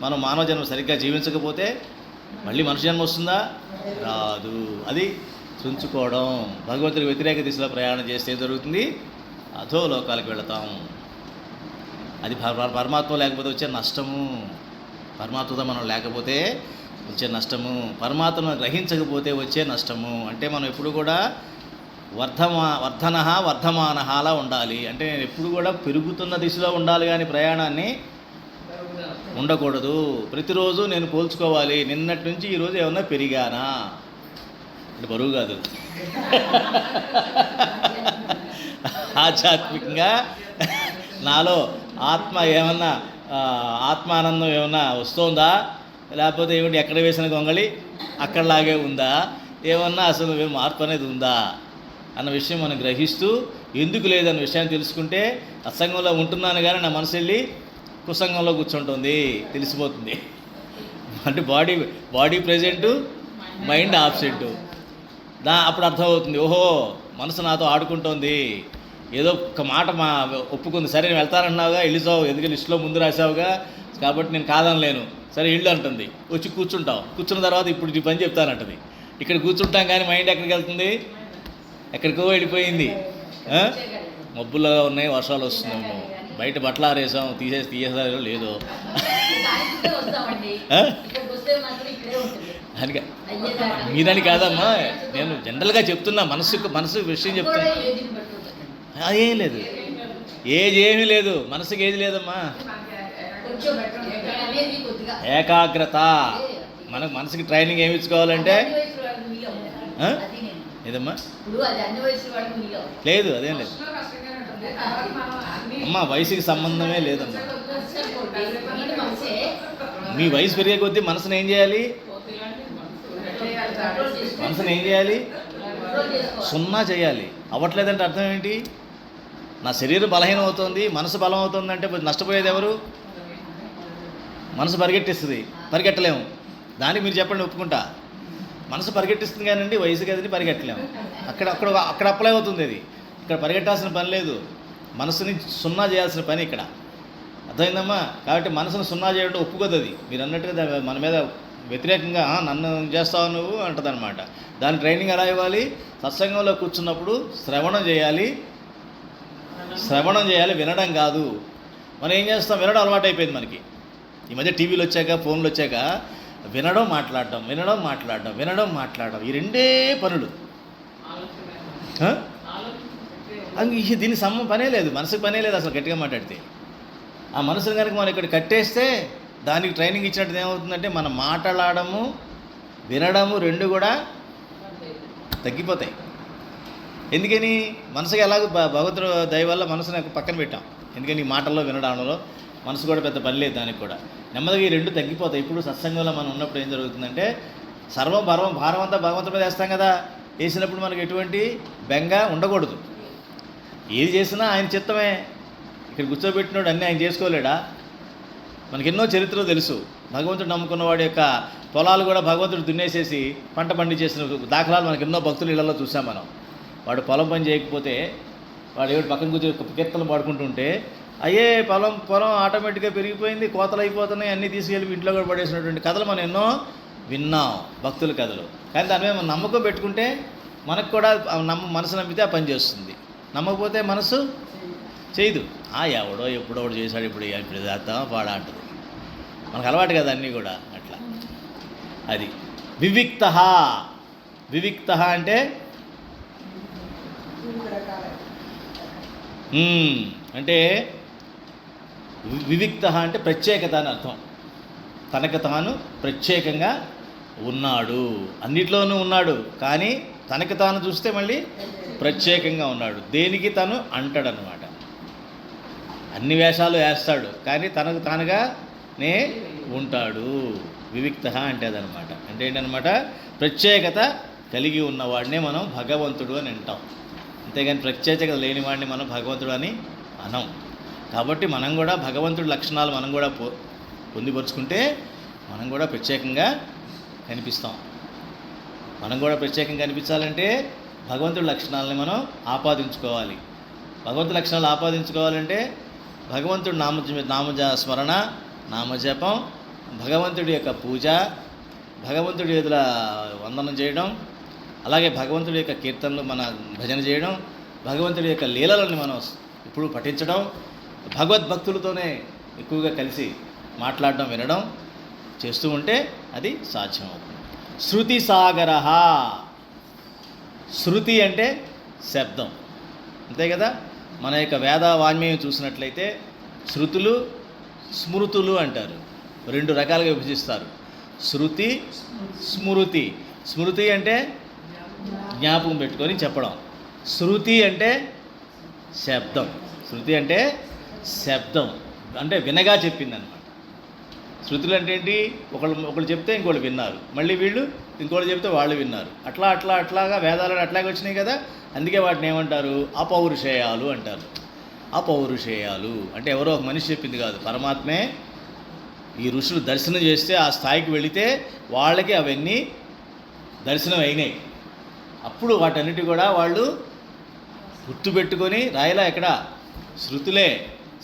మనం మానవ జన్మ సరిగ్గా జీవించకపోతే మళ్ళీ మనుష్య జన్మ వస్తుందా? రాదు. అది తుంచుకోవడం. భగవంతుడికి వ్యతిరేక దిశలో ప్రయాణం చేస్తే జరుగుతుంది, అధో లోకాలకు వెళతాం. అది పరమాత్మ లేకపోతే వచ్చే నష్టము. పరమాత్మతో మనం లేకపోతే వచ్చే నష్టము, పరమాత్మను గ్రహించకపోతే వచ్చే నష్టము. అంటే మనం ఎప్పుడు కూడా వర్ధమానః అలా ఉండాలి. అంటే నేను ఎప్పుడు కూడా పెరుగుతున్న దిశలో ఉండాలి, కానీ ప్రయాణాన్ని ఉండకూడదు. ప్రతిరోజు నేను పోల్చుకోవాలి, నిన్నటి నుంచి ఈరోజు ఏమన్నా పెరిగానా అంటే బరువు కాదు, ఆధ్యాత్మికంగా నాలో ఏమన్నా ఆత్మానందం ఏమన్నా వస్తుందా, లేకపోతే ఏమిటి ఎక్కడ వేసిన గొంగళి అక్కడలాగే ఉందా, ఏమన్నా అసలు మార్పు అనేది ఉందా అన్న విషయం మనం గ్రహిస్తూ, ఎందుకు లేదన్న విషయాన్ని తెలుసుకుంటే అసంగంలో ఉంటున్నాను కానీ నా మనసు వెళ్ళి కుసంగంలో కూర్చుంటుంది, తెలిసిపోతుంది. అంటే బాడీ ప్రెజెంటు, మైండ్ ఆబ్సెంటు. అప్పుడు అర్థమవుతుంది, ఓహో మనసు నాతో ఆడుకుంటోంది, ఏదో ఒక మాట ఒప్పుకుంది, సరే నేను వెళ్తానన్నావుగా, వెళ్ళిసావు, ఎందుకంటే లిస్టులో ముందు రాసావుగా, కాబట్టి నేను కాదనలేను, సరే ఇల్లు అంటుంది. వచ్చి కూర్చుంటావు, కూర్చున్న తర్వాత ఇప్పుడు ఈ పని చెప్తానంటది. ఇక్కడ కూర్చుంటాం కానీ మైండ్ ఎక్కడికి వెళ్తుంది? ఎక్కడికో వెళ్ళిపోయింది. మబ్బుల్లో ఉన్నాయి, వర్షాలు వస్తున్నాము, బయట బట్టలు ఆరేసాం, తీసేసారో లేదో అని మీరని కాదమ్మా, నేను జనరల్గా చెప్తున్నా, మనసు విషయం చెప్తున్నా. అదేం లేదు, ఏజ్ ఏమీ లేదు, మనసుకి ఏది లేదమ్మా. ఏకాగ్రత. మనకు మనసుకి ట్రైనింగ్ ఏమి ఇచ్చుకోవాలంటే ఏదమ్మా లేదు, అదేం లేదు అమ్మా, వయసుకి సంబంధమే లేదమ్మా. మీ వయసు పెరిగే కొద్దీ మనసును ఏం చేయాలి? సున్నా చేయాలి. అవ్వట్లేదంటే అర్థం ఏంటి? నా శరీరం బలహీనం అవుతుంది, మనసు బలం అవుతుంది అంటే నష్టపోయేది ఎవరు? మనసు పరిగెట్టలేము. దానికి మీరు చెప్పండి, ఒప్పుకుంటా. మనసు పరిగెట్టిస్తుంది కానండి, వయసు కదండి పరిగెట్టలేము. అక్కడ అప్లై అవుతుంది అది. ఇక్కడ పరిగెట్టాల్సిన పని లేదు, మనసుని సున్నా చేయాల్సిన పని ఇక్కడ. అర్థమైందమ్మా? కాబట్టి మనసును సున్నా చేయడం ఒప్పుకోదు అది. మీరు అన్నట్టుగా మన మీద వ్యతిరేకంగా నన్ను చేస్తావు నువ్వు అంటదనమాట. దాని ట్రైనింగ్ ఎలా ఇవ్వాలి? సత్సంగంలో కూర్చున్నప్పుడు శ్రవణం చేయాలి, వినడం కాదు. మనం ఏం చేస్తాం? వినడం అలవాటు అయిపోయింది మనకి. ఈ మధ్య టీవీలు వచ్చాక, ఫోన్లు వచ్చాక వినడం మాట్లాడడం ఈ రెండే పనులు. దీని పనే లేదు, మనసుకు పనే లేదు అసలు. గట్టిగా మాట్లాడితే ఆ మనసును కనుక మనం ఇక్కడ కట్టేస్తే, దానికి ట్రైనింగ్ ఇచ్చినట్టు ఏమవుతుందంటే మనం మాట్లాడము వినడము రెండు కూడా తగ్గిపోతాయి. ఎందుకని? మనసుకి ఎలాగో భగవంతుడు దయ వల్ల మనసుని పక్కన పెట్టాం. ఎందుకని? ఈ మాటల్లో వినడంలో మనసు కూడా పెద్ద పని లేదు దానికి కూడా. నెమ్మదిగా ఈ రెండు తగ్గిపోతాయి. ఇప్పుడు సత్సంగంలో మనం ఉన్నప్పుడు ఏం జరుగుతుందంటే, భారం అంతా భగవంతుడి మీద వేస్తాం కదా. వేసినప్పుడు మనకు ఎటువంటి బెంగ ఉండకూడదు. ఏది చేసినా ఆయన చిత్తమే. ఇక్కడ కూర్చోబెట్టినోడు అన్నీ ఆయన చేసుకోలేడా? మనకెన్నో చరిత్రలు తెలుసు. భగవంతుడు నమ్ముకున్న వాడి యొక్క పొలాలు కూడా భగవంతుడు దున్నేసేసి పంట పండించేసిన దాఖలాలు మనకి ఎన్నో భక్తుల ఇళ్లలో చూసాం మనం. వాడు పొలం పని చేయకపోతే వాడు ఏడు పక్కన కూర్చొని కీర్తనలు పాడుకుంటుంటే పొలం ఆటోమేటిక్గా పెరిగిపోయింది, కోతలు అయిపోతున్నాయి, అన్నీ తీసుకెళ్ళి ఇంట్లో కూడా పడేసినటువంటి కథలు మనం ఎన్నో విన్నాం, భక్తుల కథలు. కానీ దాని మీద మనం నమ్మకం పెట్టుకుంటే మనకు కూడా మనసు నమ్మితే ఆ పని చేస్తుంది. నమ్మకపోతే మనసు చేయదు. ఎవడో ఎప్పుడో ఒకటి చేశాడు, ఇప్పుడు చేద్దామా పాడా అంటుంది. మనకు అలవాటు కదా అన్నీ కూడా అట్లా. అది వివిక్త అంటే అంటే వివిక్త అంటే ప్రత్యేకత అని అర్థం. తనకు తాను ప్రత్యేకంగా ఉన్నాడు, అన్నిట్లోనూ ఉన్నాడు, కానీ తనకు తాను చూస్తే మళ్ళీ ప్రత్యేకంగా ఉన్నాడు. దేనికి తను అంటాడనమాట. అన్ని వేషాలు వేస్తాడు, కానీ తనకు తానుగానే ఉంటాడు. వివిక్త అంటే అదనమాట. అంటే ఏంటనమాట? ప్రత్యేకత కలిగి ఉన్నవాడినే మనం భగవంతుడు అని అంటాం. అంతేగాని ప్రత్యేకత లేని వాడిని మనం భగవంతుడు అని అనం. కాబట్టి మనం కూడా భగవంతుడి లక్షణాలు మనం కూడా పొందిపరుచుకుంటే మనం కూడా ప్రత్యేకంగా కనిపిస్తాం. మనం కూడా ప్రత్యేకంగా కనిపించాలంటే భగవంతుడి లక్షణాలని మనం ఆపాదించుకోవాలి. భగవంతుడి లక్షణాలు ఆపాదించుకోవాలంటే భగవంతుడి స్మరణ, నామజపం, భగవంతుడి యొక్క పూజ, భగవంతుడి ఎదుర వందనం చేయడం, అలాగే భగవంతుడి యొక్క కీర్తనలు మన భజన చేయడం, భగవంతుడి యొక్క లీలలను మనం ఇప్పుడు పఠించడం, భగవద్భక్తులతోనే ఎక్కువగా కలిసి మాట్లాడడం, వినడం చేస్తూ ఉంటే అది సాధ్యమవుతుంది. శృతి సాగర. శృతి అంటే శబ్దం, అంతే కదా. మన యొక్క వేద వాంగ్మయం చూసినట్లయితే శృతులు, స్మృతులు అంటారు. రెండు రకాలుగా విభజిస్తారు. శృతి, స్మృతి. స్మృతి అంటే జ్ఞాపకం పెట్టుకొని చెప్పడం. శృతి అంటే శబ్దం. అంటే వినగా చెప్పిందనమాట. శృతులు అంటే ఏంటి? ఒకళ్ళు చెప్తే ఇంకోళ్ళు విన్నారు, మళ్ళీ వీళ్ళు ఇంకోళ్ళు చెప్తే వాళ్ళు విన్నారు. అట్లాగా వేదాలు అట్లాగే వచ్చినాయి కదా. అందుకే వాటిని ఏమంటారు? అపౌరుషేయాలు అంటారు. అపౌరుషేయాలు అంటే ఎవరో ఒక మనిషి చెప్పింది కాదు, పరమాత్మే. ఈ ఋషులు దర్శనం చేస్తే ఆ స్థాయికి వెళితే వాళ్ళకి అవన్నీ దర్శనం అయినాయి. అప్పుడు వాటన్నిటి కూడా వాళ్ళు గుర్తుపెట్టుకొని రాయలా. ఎక్కడ? శృతులే,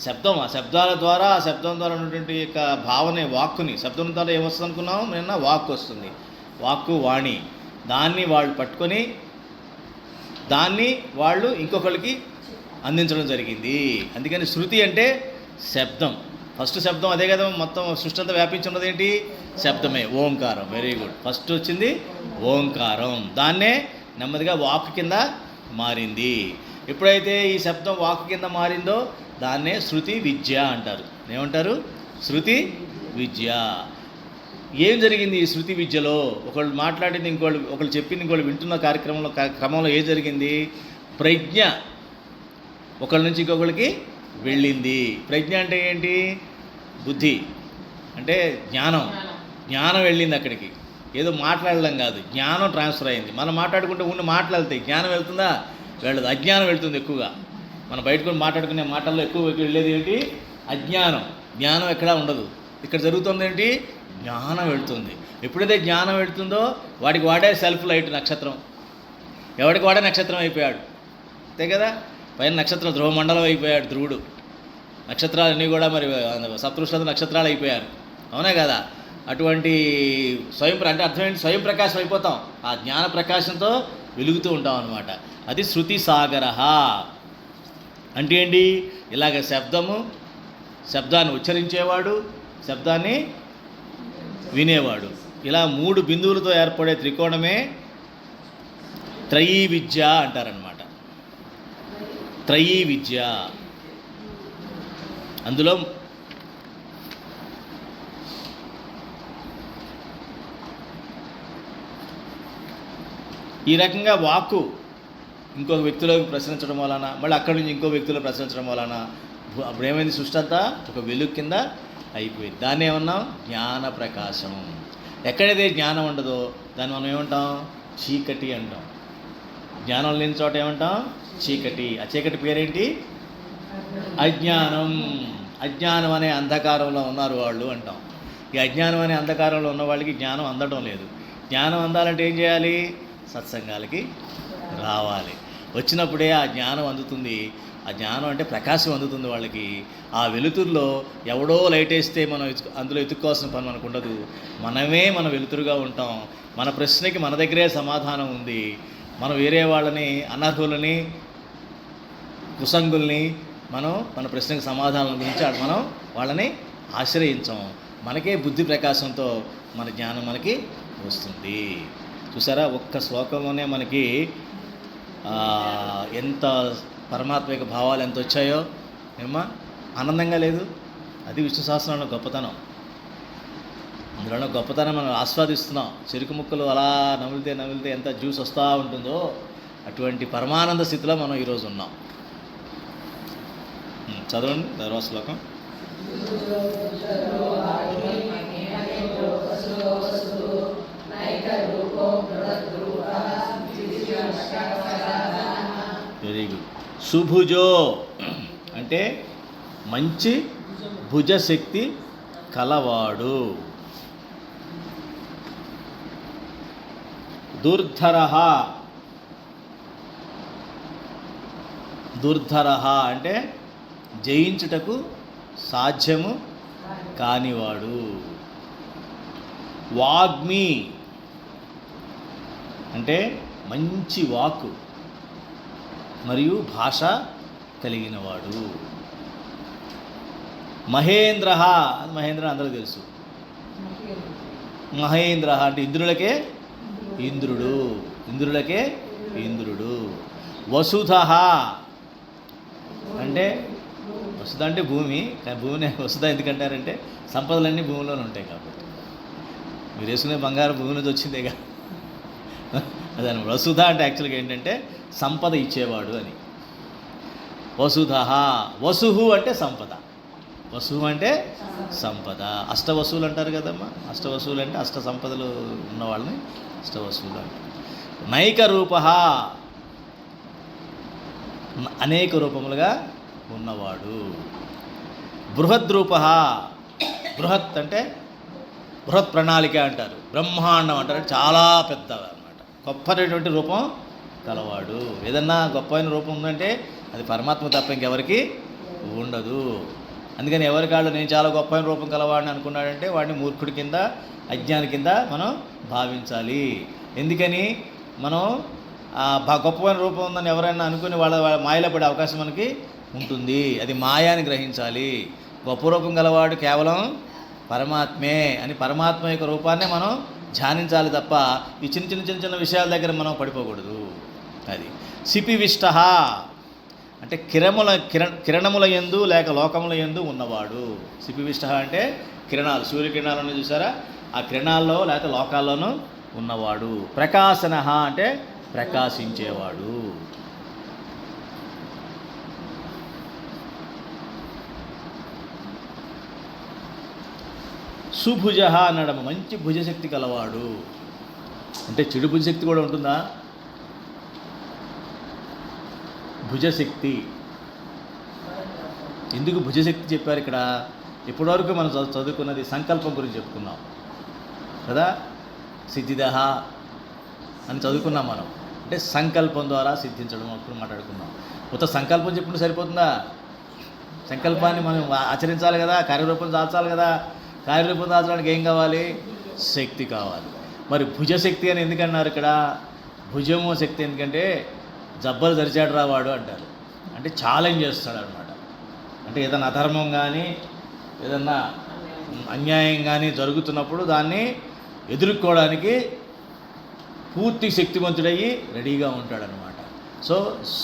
శబ్దం. ఆ శబ్దాల ద్వారా, ఆ శబ్దం ద్వారా ఉన్నటువంటి యొక్క భావన, వాక్కుని, శబ్దం ద్వారా ఏమొస్తుంది అనుకున్నాం నిన్న? వాక్కు వస్తుంది. వాక్కు, వాణి. దాన్ని వాళ్ళు పట్టుకొని దాన్ని వాళ్ళు ఇంకొకరికి అందించడం జరిగింది. అందుకని శృతి అంటే శబ్దం. ఫస్ట్ శబ్దం అదే కదా. మొత్తం సృష్టి అంతా వ్యాపించున్నది ఏంటి? శబ్దమే, ఓంకారం. Very good. ఫస్ట్ వచ్చింది ఓంకారం. దాన్నే నెమ్మదిగా వాక్కు కింద మారింది. ఎప్పుడైతే ఈ శబ్దం వాక్కు కింద మారిందో దాన్నే శృతి విద్య అంటారు. ఏమంటారు? శృతి విద్య. ఏం జరిగింది ఈ శృతి విద్యలో? ఒకళ్ళు మాట్లాడింది ఒకళ్ళు చెప్పింది ఇంకోళ్ళు వింటున్న క్రమంలో ఏం జరిగింది? ప్రజ్ఞ ఒకళ్ళ నుంచి ఇంకొకళ్ళకి వెళ్ళింది. ప్రజ్ఞ అంటే ఏంటి? బుద్ధి అంటే జ్ఞానం వెళ్ళింది అక్కడికి. ఏదో మాట్లాడడం కాదు, జ్ఞానం ట్రాన్స్ఫర్ అయింది. మనం మాట్లాడుకుంటే ఉన్న మాట్లాడితే జ్ఞానం వెళ్తుందా? వెళ్ళదు, అజ్ఞానం వెళ్తుంది ఎక్కువగా. మనం బయటకు మాట్లాడుకునే మాటల్లో ఎక్కువ వెళ్ళేది ఏంటి? అజ్ఞానం. జ్ఞానం ఎక్కడా ఉండదు. ఇక్కడ జరుగుతుంది ఏంటి? జ్ఞానం వెళ్తుంది. ఎప్పుడైతే జ్ఞానం వెళ్తుందో వాడికి వాడే సెల్ఫ్ లైట్ నక్షత్రం. ఎవడికి వాడే నక్షత్రం అయిపోయాడు, అంతే కదా. పైన నక్షత్రం ధ్రువమండలం అయిపోయాడు ధ్రువుడు. నక్షత్రాలన్నీ కూడా మరి సప్తృష్ట నక్షత్రాలు అయిపోయారు, అవునా కదా. అటువంటి అంటే అర్థమైంది, స్వయం ప్రకాశం అయిపోతాం, ఆ జ్ఞాన ప్రకాశంతో వెలుగుతూ ఉంటాం అన్నమాట. అది శృతి సాగర. అంటే ఏంటి? ఇలాగ శబ్దాన్ని ఉచ్చరించేవాడు, శబ్దాన్ని వినేవాడు, ఇలా 3 బిందువులతో ఏర్పడే త్రికోణమే త్రయీ విద్య అంటారనమాట. త్రయీ విద్య. అందులో ఈ రకంగా వాక్కు ఇంకొక వ్యక్తిలోకి ప్రశ్నించడం వలన, మళ్ళీ అక్కడి నుంచి ఇంకో వ్యక్తిలో ప్రశ్నించడం వలన అప్పుడు ఏమైంది? సృష్టి అంతా ఒక వెలుగు కింద అయిపోయింది. దాన్ని ఏమన్నాం? జ్ఞాన ప్రకాశం. ఎక్కడైతే జ్ఞానం ఉండదో దాన్ని మనం ఏమంటాం? చీకటి అంటాం. జ్ఞానం లేని చోట ఏమంటాం? చీకటి. ఆ చీకటి పేరేంటి? అజ్ఞానం. అజ్ఞానం అనే అంధకారంలో ఉన్నారు వాళ్ళు అంటాం. ఈ అజ్ఞానం అనే అంధకారంలో ఉన్న వాళ్ళకి జ్ఞానం అందడం లేదు. జ్ఞానం అందాలంటే ఏం చేయాలి? సత్సంగాలకి రావాలి. వచ్చినప్పుడే ఆ జ్ఞానం అందుతుంది. ఆ జ్ఞానం అంటే ప్రకాశం అందుతుంది వాళ్ళకి. ఆ వెలుతురులో ఎవడో లైట్ వేస్తే మనం అందులో ఎత్తుక్కోవాల్సిన పని మనకు ఉండదు. మనమే మన వెలుతురుగా ఉంటాం. మన ప్రశ్నకి మన దగ్గరే సమాధానం ఉంది. మనం వేరే వాళ్ళని, అనర్హులని, కుసంగుల్ని మనం మన ప్రశ్నకు సమాధానం గురించి మనం వాళ్ళని ఆశ్రయించాం. మనకే బుద్ధి ప్రకాశంతో మన జ్ఞానం మనకి వస్తుంది. చూసారా, ఒక్క శ్లోకంలోనే మనకి ఎంత పరమాత్మ యొక్క భావాలు ఎంత వచ్చాయో ఏమా ఆనందంగా లేదు? అది విష్ణు సహస్రంలో గొప్పతనం. అందులో గొప్పతనం మనం ఆస్వాదిస్తున్నాం. చెరుకు ముక్కలు అలా నమిలితే ఎంత జ్యూస్ వస్తూ ఉంటుందో అటువంటి పరమానంద స్థితిలో మనం ఈరోజు ఉన్నాం. చదవండి తర్వాత శ్లోకం. Very good. సుభుజో అంటే మంచి భుజశక్తి కలవాడు. దుర్ధర అంటే జయించుటకు సాధ్యము కానివాడు. వాగ్మి అంటే మంచి వాక్కు మరియు భాష కలిగినవాడు. మహేంద్ర అందరూ తెలుసు. మహేంద్ర అంటే ఇంద్రులకే ఇంద్రుడు. వసుధ అంటే వసుధ అంటే భూమిని వసుధ ఎందుకంటారంటే సంపదలన్నీ భూమిలోనే ఉంటాయి కాబట్టి. మీరు వేసుకునే బంగారం భూమి నుంచి వచ్చిందేగా. అదే వసుధ అంటే యాక్చువల్గా ఏంటంటే సంపద ఇచ్చేవాడు అని. వసుధ. వసుహు అంటే సంపద. వసుహు అంటే సంపద. అష్టవసువులు అంటారు కదమ్మా. అష్టవసువులు అంటే అష్ట సంపదలు ఉన్నవాళ్ళని అష్టవసువులు అంటారు. నైక రూప అనేక రూపములుగా ఉన్నవాడు. బృహద్రూప. బృహత్ అంటే బృహత్ ప్రణాళిక అంటారు. బ్రహ్మాండం అంటారు. చాలా పెద్ద అన్నమాట. గొప్పటువంటి రూపం కలవాడు. ఏదన్నా గొప్పైన రూపం ఉందంటే అది పరమాత్మ తప్ప ఇంకెవరికి ఉండదు. అందుకని ఎవరి కాళ్ళు నేను చాలా గొప్పైన రూపం కలవాడిని అనుకున్నాడంటే వాడిని మూర్ఖుడి కింద, అజ్ఞాని కింద మనం భావించాలి. ఎందుకని మనం గొప్పమైన రూపం ఉందని ఎవరైనా అనుకుని వాళ్ళ మాయలో పడే అవకాశం మనకి ఉంటుంది. అది మాయాని గ్రహించాలి. గొప్ప రూపం గలవాడు కేవలం పరమాత్మే అని పరమాత్మ యొక్క రూపాన్నే మనం ధ్యానించాలి తప్ప ఈ చిన్న విషయాల దగ్గర మనం పడిపోకూడదు. అది సిపివిష్ట అంటే కిరణముల యందు లేక లోకముల యందు ఉన్నవాడు. సిపివిష్ట అంటే కిరణాలు, సూర్యకిరణాలను చూసారా, ఆ కిరణాల్లో లేక లోకాల్లోనూ ఉన్నవాడు. ప్రకాశన అంటే ప్రకాశించేవాడు. సుభుజ అన్నాడు. మంచి భుజశక్తి కలవాడు. అంటే చెడు భుజశక్తి కూడా ఉంటుందా? భుజశక్తి. ఎందుకు భుజశక్తి చెప్పారు ఇక్కడ? ఇప్పటివరకు మనం చదువుకున్నది సంకల్పం గురించి చెప్పుకున్నాం కదా. సిద్ధిదహ అని చదువుకున్నాం మనం. అంటే సంకల్పం ద్వారా సిద్ధించడం అప్పుడు మాట్లాడుకున్నాం. మొత్తం సంకల్పం చెప్పుకుంటే సరిపోతుందా? సంకల్పాన్ని మనం ఆచరించాలి కదా, కార్యరూపం దాల్చాలి కదా. కార్యరూపం దాల్చడానికి ఏం కావాలి? శక్తి కావాలి. మరి భుజశక్తి అని ఎందుకన్నారు ఇక్కడ? భుజము శక్తి ఎందుకంటే జబ్బలు దరిచాడు రావాడు అంటారు. అంటే ఛాలెంజ్ చేస్తాడు అనమాట. అంటే ఏదైనా అధర్మం కానీ ఏదన్నా అన్యాయం కానీ జరుగుతున్నప్పుడు దాన్ని ఎదుర్కోవడానికి పూర్తి శక్తివంతుడయ్యి రెడీగా ఉంటాడనమాట. సో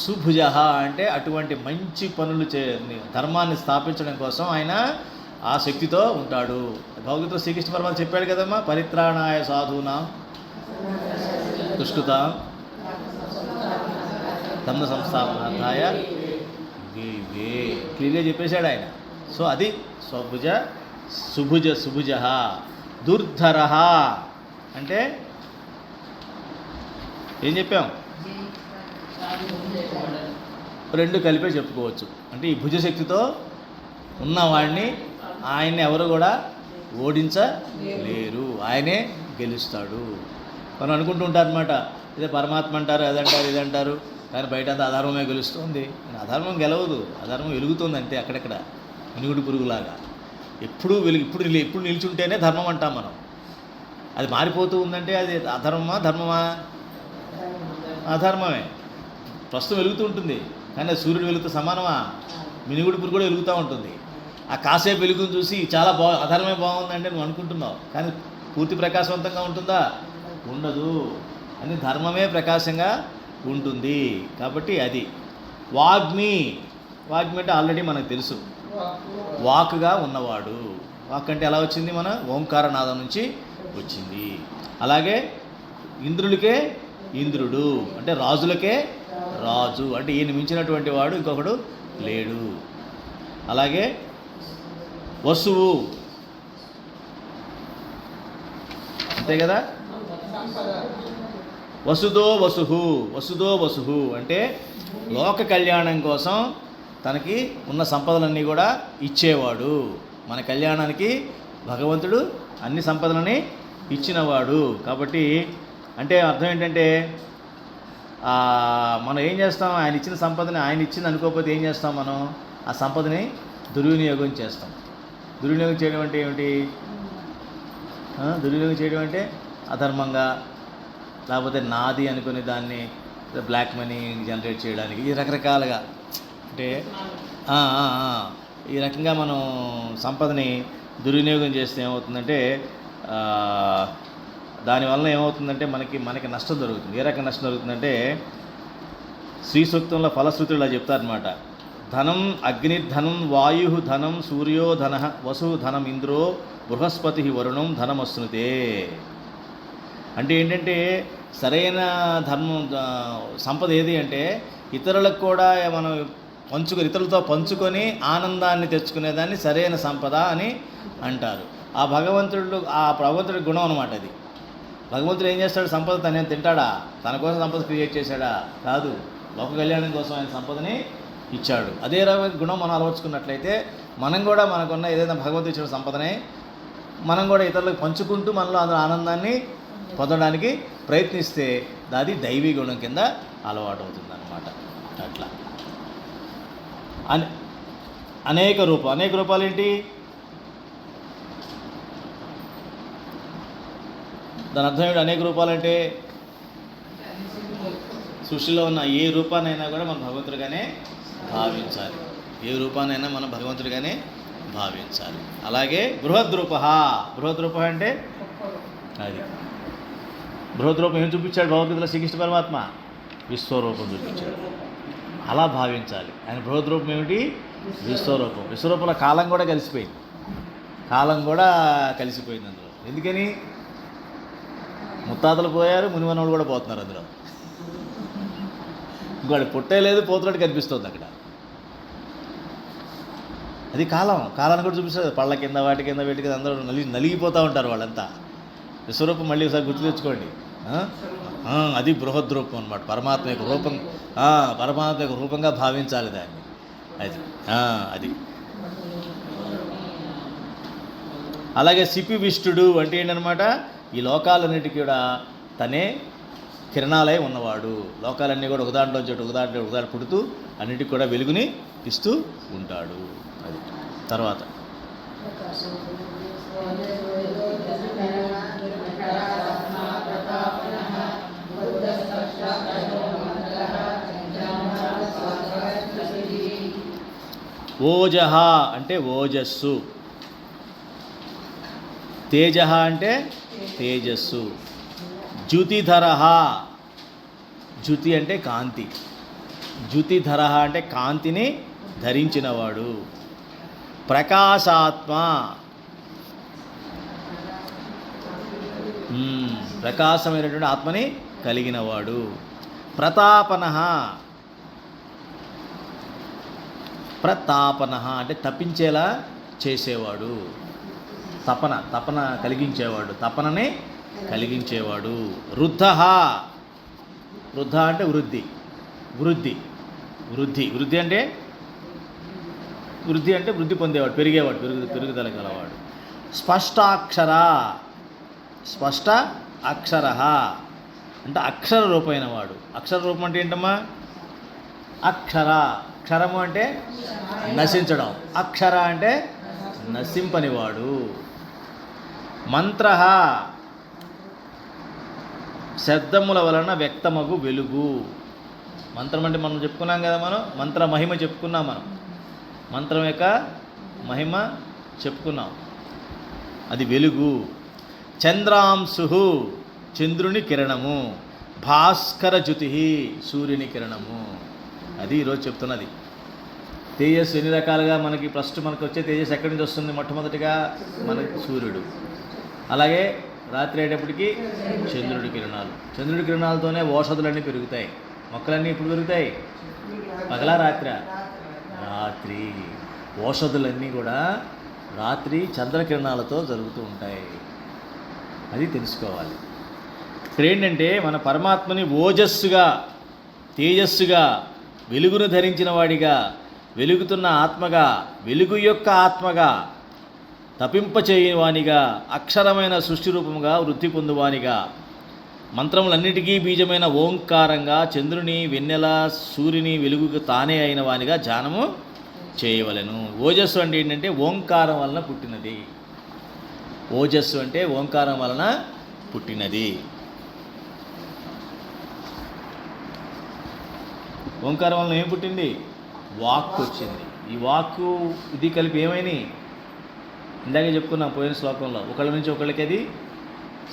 సుభుజ అంటే అటువంటి మంచి పనులు ధర్మాన్ని స్థాపించడం కోసం ఆయన ఆ శక్తితో ఉంటాడు. భగవద్గీతలో శ్రీకృష్ణ పరమాత్మ చెప్పాడు కదమ్మా, పరిత్రాణాయ సాధూనాం దుష్కృతాం ధమ్మ సంస్థాపనార్థాయ వే క్లియర్గా చెప్పేశాడు ఆయన. సో అది స్వభుజ సుభుజ. దుర్ధర అంటే ఏం చెప్పాం? రెండు కలిపే చెప్పుకోవచ్చు. అంటే ఈ భుజశక్తితో ఉన్నవాడిని ఆయన్ని ఎవరు కూడా ఓడించలేరు, ఆయనే గెలుస్తాడు. మనం అనుకుంటూ ఉంటారు అనమాట, ఇదే పరమాత్మ అంటారు, అదంటారు ఇదంటారు, కానీ బయట అంతా అధర్మమే గెలుస్తుంది. అధర్మం గెలవదు, అధర్మం వెలుగుతుంది అంతే అక్కడెక్కడ మినుగుడు పురుగులాగా. ఎప్పుడు ఇప్పుడు నిల్చుంటేనే ధర్మం అంటాం మనం. అది మారిపోతూ ఉందంటే అది అధర్మమా ధర్మమా? అధర్మమే. ప్రస్తుతం వెలుగుతూ ఉంటుంది, కానీ అది సూర్యుడు వెలుగుతూ సమానమా? మినుగుడు పురుగు కూడా వెలుగుతూ ఉంటుంది. ఆ కాసేపు వెలుగును చూసి చాలా అధర్మే బాగుందంటే నువ్వు అనుకుంటున్నావు, కానీ పూర్తి ప్రకాశవంతంగా ఉంటుందా? ఉండదు. అని ధర్మమే ప్రకాశంగా ఉంటుంది. కాబట్టి అది వాగ్మి అంటే ఆల్రెడీ మనకు తెలుసు, వాక్గా ఉన్నవాడు. వాక్ అంటే ఎలా వచ్చింది? మన ఓంకారనాదం నుంచి వచ్చింది. అలాగే ఇంద్రులకే ఇంద్రుడు అంటే రాజులకే రాజు, అంటే ఈయన మించినటువంటి వాడు ఇంకొకడు లేడు. అలాగే వసువు అంతే కదా. వసుదో వసుహు అంటే లోక కళ్యాణం కోసం తనకి ఉన్న సంపదలన్నీ కూడా ఇచ్చేవాడు. మన కళ్యాణానికి భగవంతుడు అన్ని సంపదలని ఇచ్చినవాడు. కాబట్టి అంటే అర్థం ఏంటంటే మనం ఏం చేస్తాం? ఆయన ఇచ్చిన సంపదని ఆయన ఇచ్చింది అనుకోకపోతే ఏం చేస్తాం? మనం ఆ సంపదని దుర్వినియోగం చేస్తాం. దుర్వినియోగం చేయడం అంటే ఏమిటి? దుర్వినియోగం చేయడం అంటే అధర్మంగా, లేకపోతే నాది అనుకుని దాన్ని బ్లాక్ మనీ జనరేట్ చేయడానికి, ఈ రకరకాలుగా అంటే ఈ రకంగా మనం సంపదని దుర్వినియోగం చేస్తే ఏమవుతుందంటే దానివల్ల ఏమవుతుందంటే మనకి నష్టం జరుగుతుంది. ఏ రకంగా నష్టం జరుగుతుందంటే శ్రీ సూక్తంలో ఫలశ్రుతులు ఇలా చెప్తారనమాట. ధనం అగ్నిర్ధనం వాయు ధనం సూర్యో ధన వసు ధనం ఇంద్రో బృహస్పతి వరుణం ధనమస్నుతే. అంటే ఏంటంటే సరైన ధర్మం సంపద ఏది అంటే ఇతరులకు కూడా మనం ఇతరులతో పంచుకొని ఆనందాన్ని తెచ్చుకునేదాన్ని సరైన సంపద అని అంటారు. ఆ భగవంతుడి గుణం అనమాట అది. భగవంతుడు ఏం చేస్తాడు? సంపద తనేం తింటాడా? తన కోసం సంపద క్రియేట్ చేశాడా? కాదు, లోక కళ్యాణం కోసం ఆయన సంపదని ఇచ్చాడు. అదే రకమైన గుణం మనం అలవర్చుకున్నట్లయితే మనం కూడా మనకున్న ఏదైనా భగవంతుడు ఇచ్చిన సంపదనే మనం కూడా ఇతరులకు పంచుకుంటూ మనలో అందులో ఆనందాన్ని పొందడానికి ప్రయత్నిస్తే అది దైవీ గుణం కింద అలవాటు అవుతుంది అన్నమాట. అట్లా అనేక రూపాలు ఏంటి? దాని అర్థం ఏంటి? అనేక రూపాలంటే సృష్టిలో ఉన్న ఏ రూపానైనా కూడా మనం భగవంతుడిగానే భావించాలి. ఏ రూపానైనా మనం భగవంతుడిగానే భావించాలి. అలాగే బృహద్రూప అంటే అది బృహద్రూపం ఏం చూపించాడు భగవద్గీతలో శ్రీకృష్ణ పరమాత్మ? విశ్వరూపం చూపించాడు. అలా భావించాలి. ఆయన బృహద్రూపం ఏమిటి? విశ్వరూపం. విశ్వరూపంలో కాలం కూడా కలిసిపోయింది అందులో. ఎందుకని? ముత్తాతలు పోయారు, మునిమనవులు కూడా పోతున్నారు అందులో. ఇంకోటి పుట్టే లేదు, పోతున్నట్టు కనిపిస్తుంది అక్కడ. అది కాలాన్ని కూడా చూపిస్తుంది. పళ్ళ కింద వాటి కింద వీటి కింద అందరూ నలిగిపోతూ ఉంటారు వాళ్ళంతా. విశ్వరూపం మళ్ళీ ఒకసారి గుర్తు తెచ్చుకోండి. అది బృహద్రూపం అనమాట. పరమాత్మ యొక్క రూపం, పరమాత్మ యొక్క రూపంగా భావించాలి దాన్ని. అది అలాగే సిపివిష్టుడు అంటే ఏంటనమాట? ఈ లోకాలన్నిటికీ కూడా తనే కిరణాలై ఉన్నవాడు. లోకాలన్నీ కూడా ఒకదాంట్లో పుడుతూ అన్నిటికి కూడా వెలుగుని ఇస్తూ ఉంటాడు. అది తర్వాత ఓజహ అంటే ఓజస్సు, తేజ అంటే తేజస్సు, జ్యుతిధర, జ్యుతి అంటే కాంతి, జ్యుతిధర అంటే కాంతిని ధరించినవాడు, ప్రకాశాత్మ, ప్రకాశమైనటువంటి ఆత్మని కలిగినవాడు, ప్రతాపన, ప్రతాపన అంటే తప్పించేలా చేసేవాడు, తపన కలిగించేవాడు, తపనని కలిగించేవాడు, వృద్ధ, వృద్ధ అంటే వృద్ధి, వృద్ధి అంటే వృద్ధి పొందేవాడు, పెరిగేవాడు, పెరుగుదల గలవాడు, స్పష్ట అక్షర అంటే అక్షర రూపమైన వాడు. అక్షర రూపం అంటే ఏంటమ్మా? అక్షరము అంటే నశించడం, అక్షర అంటే నశింపనివాడు, మంత్ర శబ్దముల వలన వ్యక్తమగు వెలుగు. మంత్రం అంటే మనం చెప్పుకున్నాం కదా, మనం మంత్ర మహిమ చెప్పుకున్నాం, మనం మంత్రం యొక్క మహిమ చెప్పుకున్నాం, అది వెలుగు. చంద్రాంశు చంద్రుని కిరణము, భాస్కర జ్యుతి సూర్యుని కిరణము, అది ఈరోజు చెప్తున్నది. తేజస్సు ఎన్ని రకాలుగా మనకి ఫస్ట్ మనకు వచ్చే తేజస్సు ఎక్కడి నుంచి వస్తుంది? మొట్టమొదటిగా మనకి సూర్యుడు, అలాగే రాత్రి అయ్యేటప్పటికి చంద్రుడి కిరణాలు, చంద్రుడి కిరణాలతోనే ఔషధులన్నీ పెరుగుతాయి. మొక్కలన్నీ ఇప్పుడు పెరుగుతాయి, పగలా రాత్రి? రాత్రి. ఔషధులన్నీ కూడా రాత్రి చంద్రకిరణాలతో జరుగుతూ ఉంటాయి, అది తెలుసుకోవాలి. ఇక్కడ ఏంటంటే మన పరమాత్మని ఓజస్సుగా, తేజస్సుగా, వెలుగును ధరించిన వాడిగా, వెలుగుతున్న ఆత్మగా, వెలుగు యొక్క ఆత్మగా, తపింపచేయవానిగా, అక్షరమైన సృష్టి రూపముగా వృద్ధి పొందువానిగా, మంత్రములన్నిటికీ బీజమైన ఓంకారంగా, చంద్రుని వెన్నెల సూర్యుని వెలుగుకు తానే అయిన వానిగా ధ్యానము చేయవలెను. ఓజస్సు అంటే ఏంటంటే ఓంకారం వలన పుట్టినది. ఓజస్సు అంటే ఓంకారం వలన పుట్టినది. ఓంకారం వలన ఏం పుట్టింది? వాక్కు వచ్చింది. ఈ వాక్కు ఇది కలిపి ఏమైనాయి? ఇందాకే చెప్పుకున్నాం పోయిన శ్లోకంలో, ఒకళ్ళ నుంచి ఒకళ్ళకి అది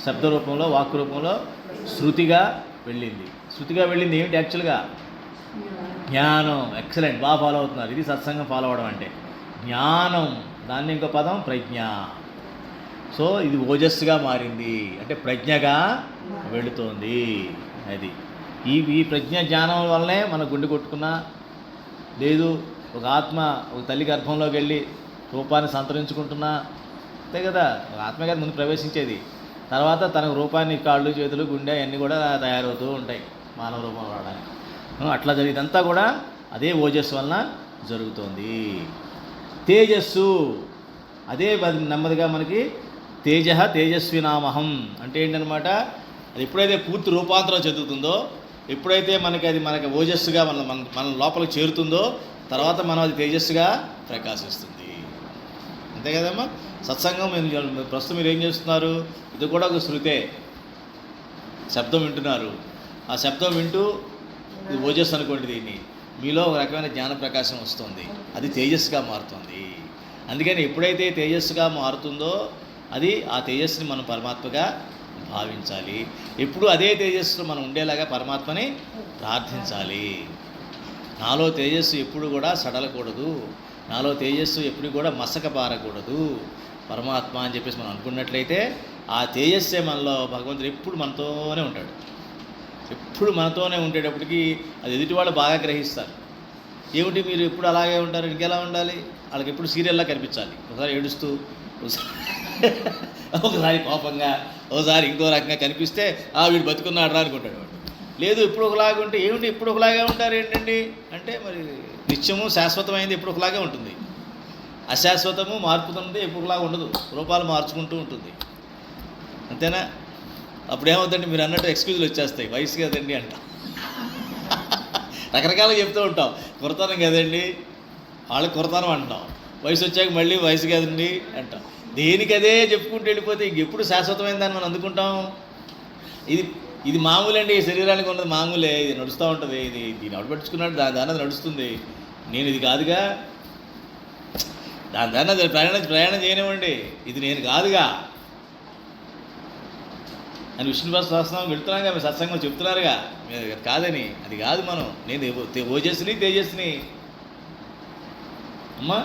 శబ్ద రూపంలో, వాక్కు రూపంలో శృతిగా వెళ్ళింది. శృతిగా వెళ్ళింది ఏమిటి యాక్చువల్గా? జ్ఞానం. ఎక్సలెంట్, బాగా ఫాలో అవుతున్నారు. ఇది సత్సంగం ఫాలో అవడం అంటే జ్ఞానం. దాన్ని ఇంకో పదం ప్రజ్ఞ. సో ఇది ఓజస్సుగా మారింది అంటే ప్రజ్ఞగా వెళుతోంది. అది ఈ ప్రజ్ఞ జ్ఞానం వల్లనే మన గుండె కొట్టుకున్నా, లేదు ఒక ఆత్మ ఒక తల్లి గర్భంలోకి వెళ్ళి రూపాన్ని సంతరించుకుంటున్నా, అంతే కదా, ఒక ఆత్మ కదా ముందు ప్రవేశించేది. తర్వాత తనకు రూపాన్ని కాళ్ళు చేతులు గుండె అన్నీ కూడా తయారవుతూ ఉంటాయి మానవ రూపం రావడానికి. అట్లా జరిగిదంతా కూడా అదే ఓజస్సు వలన జరుగుతోంది. తేజస్సు అదే నెమ్మదిగా మనకి తేజస్వినామహం అంటే ఏంటనమాట? అది ఎప్పుడైతే పూర్తి రూపాంతరం చెందుతుందో, ఎప్పుడైతే మనకి ఓజస్సుగా మన లోపలికి చేరుతుందో, తర్వాత మనం అది తేజస్సుగా ప్రకాశిస్తుంది. అంతే కదమ్మా. సత్సంగం ప్రస్తుతం మీరు ఏం చేస్తున్నారు? ఇది కూడా ఒక శృతే, శబ్దం వింటున్నారు. ఆ శబ్దం వింటూ ఇది ఓజస్సు అనుకోండి, దీన్ని మీలో ఒక రకమైన జ్ఞాన ప్రకాశం వస్తుంది, అది తేజస్సుగా మారుతుంది. అందుకని ఎప్పుడైతే తేజస్సుగా మారుతుందో అది ఆ తేజస్సుని మనం పరమాత్మగా భావించాలి. ఎప్పుడు అదే తేజస్సులో మనం ఉండేలాగా పరమాత్మని ప్రార్థించాలి. నాలో తేజస్సు ఎప్పుడు కూడా సడలకూడదు, నాలో తేజస్సు ఎప్పుడు కూడా మసకబారకూడదు పరమాత్మ అని చెప్పేసి మనం అనుకున్నట్లయితే ఆ తేజస్సే మనలో, భగవంతుడు ఎప్పుడు మనతోనే ఉంటాడు. ఎప్పుడు మనతోనే ఉండేటప్పటికి అది ఎదుటి వాళ్ళు బాగా గ్రహిస్తారు. ఏమిటి మీరు ఎప్పుడు అలాగే ఉంటారు, ఇంకెలా ఉండాలి? వాళ్ళకి ఎప్పుడు సీరియల్లా కనిపించాలి. ఒకసారి ఏడుస్తూ, ఒకసారి కోపంగా, ఒకసారి ఇంకో రకంగా కనిపిస్తే వీడు బతుకున్నాడు రా అనుకుంటాడు వాడు. లేదు ఎప్పుడు ఒకలాగా ఉంటే ఏమిటి ఎప్పుడు ఒకలాగే ఉంటారు ఏంటండి అంటే, మరి నిత్యము శాశ్వతమైంది ఎప్పుడు ఒకలాగే ఉంటుంది, అశాశ్వతము మారుతుంది ఎప్పుడు ఒకలాగా ఉండదు, రూపాలు మార్చుకుంటూ ఉంటుంది. అంతేనా? అప్పుడు ఏమవుతుందండి, మీరు అన్నట్టు ఎక్స్క్యూజులు వచ్చేస్తాయి. వయసు కదండి అంట, రకరకాలుగా చెప్తూ ఉంటాం. కురతనం కదండి, వాళ్ళకి కురతనం అంటాం. వయసు వచ్చాక మళ్ళీ వయసు కదండి అంటాం. దేనికి అదే చెప్పుకుంటూ వెళ్ళిపోతే ఇంకెప్పుడు శాశ్వతమైన దాన్ని మనం అందుకుంటాం. ఇది ఇది మామూలు అండి, శరీరానికి ఉన్నది మామూలే, ఇది నడుస్తూ ఉంటుంది, దీన్ని అవడబెట్టుకున్నాడు, దాని నడుస్తుంది. నేను ఇది కాదుగా, దాని అది ప్రయాణం చేయనివ్వండి, ఇది నేను కాదుగా అని విష్ణు సహస్రనామం వెళుతున్నాగా, మీరు సత్సంగం చెప్తున్నారుగా కాదని. అది కాదు మనం, నేను ఓజస్సుని తేజస్సుని అమ్మా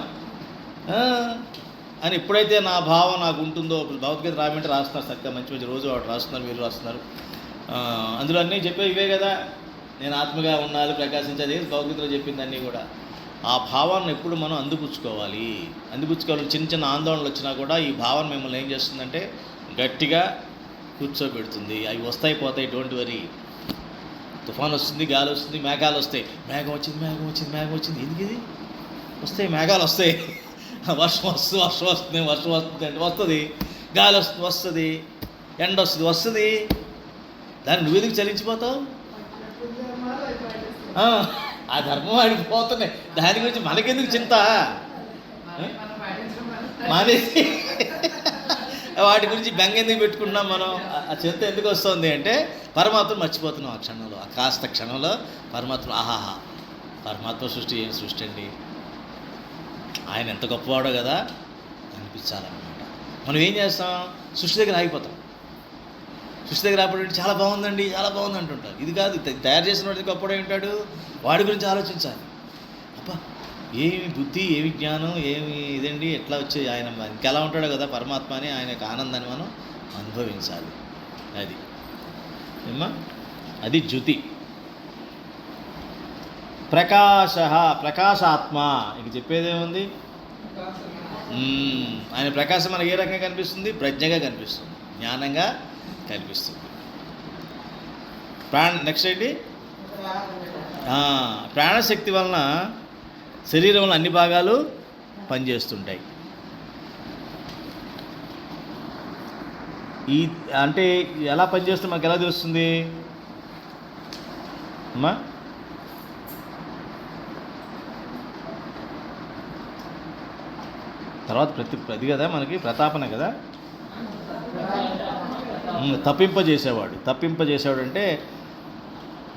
అని ఎప్పుడైతే నా భావం నాకు ఉంటుందో, భగవద్గీత రాయమంటే రాస్తున్నారు చక్కగా, మంచి మంచి రోజు వాడు రాస్తున్నారు, మీరు రాస్తున్నారు. అందులో అన్నీ చెప్పే ఇవే కదా, నేను ఆత్మగా ఉండాలి, ప్రకాశించాలి, భగవద్గీతలో చెప్పింది అన్నీ కూడా. ఆ భావాన్ని ఎప్పుడు మనం అందిపుచ్చుకోవాలి. చిన్న చిన్న ఆందోళనలు వచ్చినా కూడా ఈ భావన మిమ్మల్ని ఏం చేస్తుందంటే గట్టిగా కూర్చోబెడుతుంది. అవి వస్తాయి పోతాయి, డోంట్ వరీ. తుఫాన్ వస్తుంది, గాలి వస్తుంది, మేఘాలు వస్తాయి. మేఘం వచ్చింది, ఎందుకు ఇది వస్తాయి, మేఘాలు వస్తాయి, వర్షం వస్తుంది అంటే వస్తుంది, గాలి వస్తుంది, ఎండ వస్తుంది, దాన్ని నువ్వెందుకు చలించిపోతావు? ఆ ధర్మం ఆడిపోతున్నాయి, దాని గురించి మనకెందుకు చింత? మానేసి వాటి గురించి బెంగ ఎందుకు పెట్టుకుంటున్నాం మనం? ఆ చింత ఎందుకు వస్తుంది అంటే పరమాత్మ మర్చిపోతున్నాం ఆ క్షణంలో, ఆ కాస్త క్షణంలో పరమాత్మ. ఆహాహా, పరమాత్మ సృష్టి ఏం సృష్టి అండి, ఆయన ఎంత గొప్పవాడో కదా అనిపించాలన్నమాట. మనం ఏం చేస్తాం, సృష్టి దగ్గర ఆగిపోతాం. సృష్టి దగ్గర ఆపడంటే చాలా బాగుందండి, చాలా బాగుంది అంటుంటారు. ఇది కాదు, తయారు చేసిన వాడికి గొప్పడే ఉంటాడు, వాడి గురించి ఆలోచించాలి. అబ్బా, ఏమి బుద్ధి, ఏమి జ్ఞానం, ఏమి ఇదండి, ఎట్లా వచ్చేది ఆయన, ఇంకెలా ఉంటాడో కదా పరమాత్మ అని ఆయన యొక్క ఆనందాన్ని మనం అనుభవించాలి. అది ఏమ్మా, అది జ్యుతి. ప్రకాశాత్మ, ఇక చెప్పేదేముంది? ఆయన ప్రకాశం మనకి ఏ రకంగా కనిపిస్తుంది? ప్రజ్ఞగా కనిపిస్తుంది, జ్ఞానంగా కనిపిస్తుంది. నెక్స్ట్ ఏంటి? ప్రాణశక్తి వలన శరీరంలో అన్ని భాగాలు పనిచేస్తుంటాయి. అంటే ఎలా పనిచేస్తుంది మనకు ఎలా తెలుస్తుంది అమ్మా? తర్వాత అది కదా మనకి ప్రతాపన కదా, తప్పింపజేసేవాడు అంటే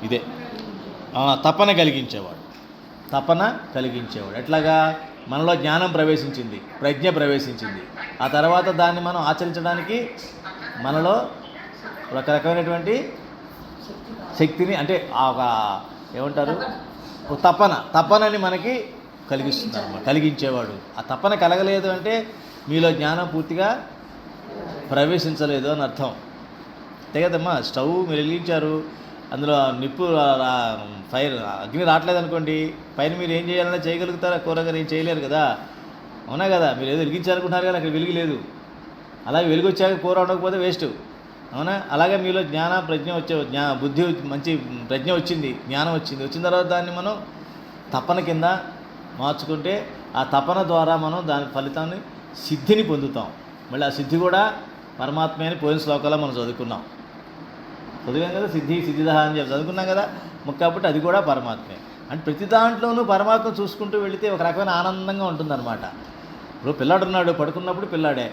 ఇదే, తపన కలిగించేవాడు. ఎట్లాగా? మనలో జ్ఞానం ప్రవేశించింది, ప్రజ్ఞ ప్రవేశించింది, ఆ తర్వాత దాన్ని మనం ఆచరించడానికి మనలో రకరకమైనటువంటి శక్తిని, అంటే ఒక ఏమంటారు, తపనని మనకి కలిగిస్తుంది అన్నమాట, కలిగించేవాడు. ఆ తపన కలగలేదు అంటే మీలో జ్ఞానం పూర్తిగా ప్రవేశించలేదు అని అర్థం. అంతే కదమ్మా. స్టవ్ మీరు వెలిగించారు, అందులో నిప్పు ఫైర్ అగ్ని రావట్లేదు అనుకోండి, పైన మీరు ఏం చేయాలన్నా చేయగలుగుతారా? కూరగారు ఏం చేయలేరు కదా, అవునా కదా? మీరు ఏదో వెలిగించాలనుకుంటున్నారు కానీ అక్కడ వెలుగు లేదు. అలాగే వెలుగు వచ్చాక కూర ఉండకపోతే వేస్ట్, అవునా? అలాగే మీలో ప్రజ్ఞ బుద్ధి, మంచి ప్రజ్ఞ వచ్చింది, జ్ఞానం వచ్చిన తర్వాత దాన్ని మనం తపన కింద మార్చుకుంటే ఆ తపన ద్వారా మనం దాని ఫలితాన్ని, సిద్ధిని పొందుతాం. మళ్ళీ ఆ సిద్ధి కూడా పరమాత్మే అని పోయిన శ్లోకాల్లో మనం చదువుకున్నాం కదా, సిద్ధిదహ అని చెప్పి చదువుకున్నాం కదా. కాబట్టి అది కూడా పరమాత్మే. అంటే ప్రతి దాంట్లోనూ పరమాత్మ చూసుకుంటూ వెళితే ఒక రకమైన ఆనందంగా ఉంటుందన్నమాట. ఇప్పుడు పిల్లాడు ఉన్నాడు, పడుకున్నప్పుడు పిల్లాడే,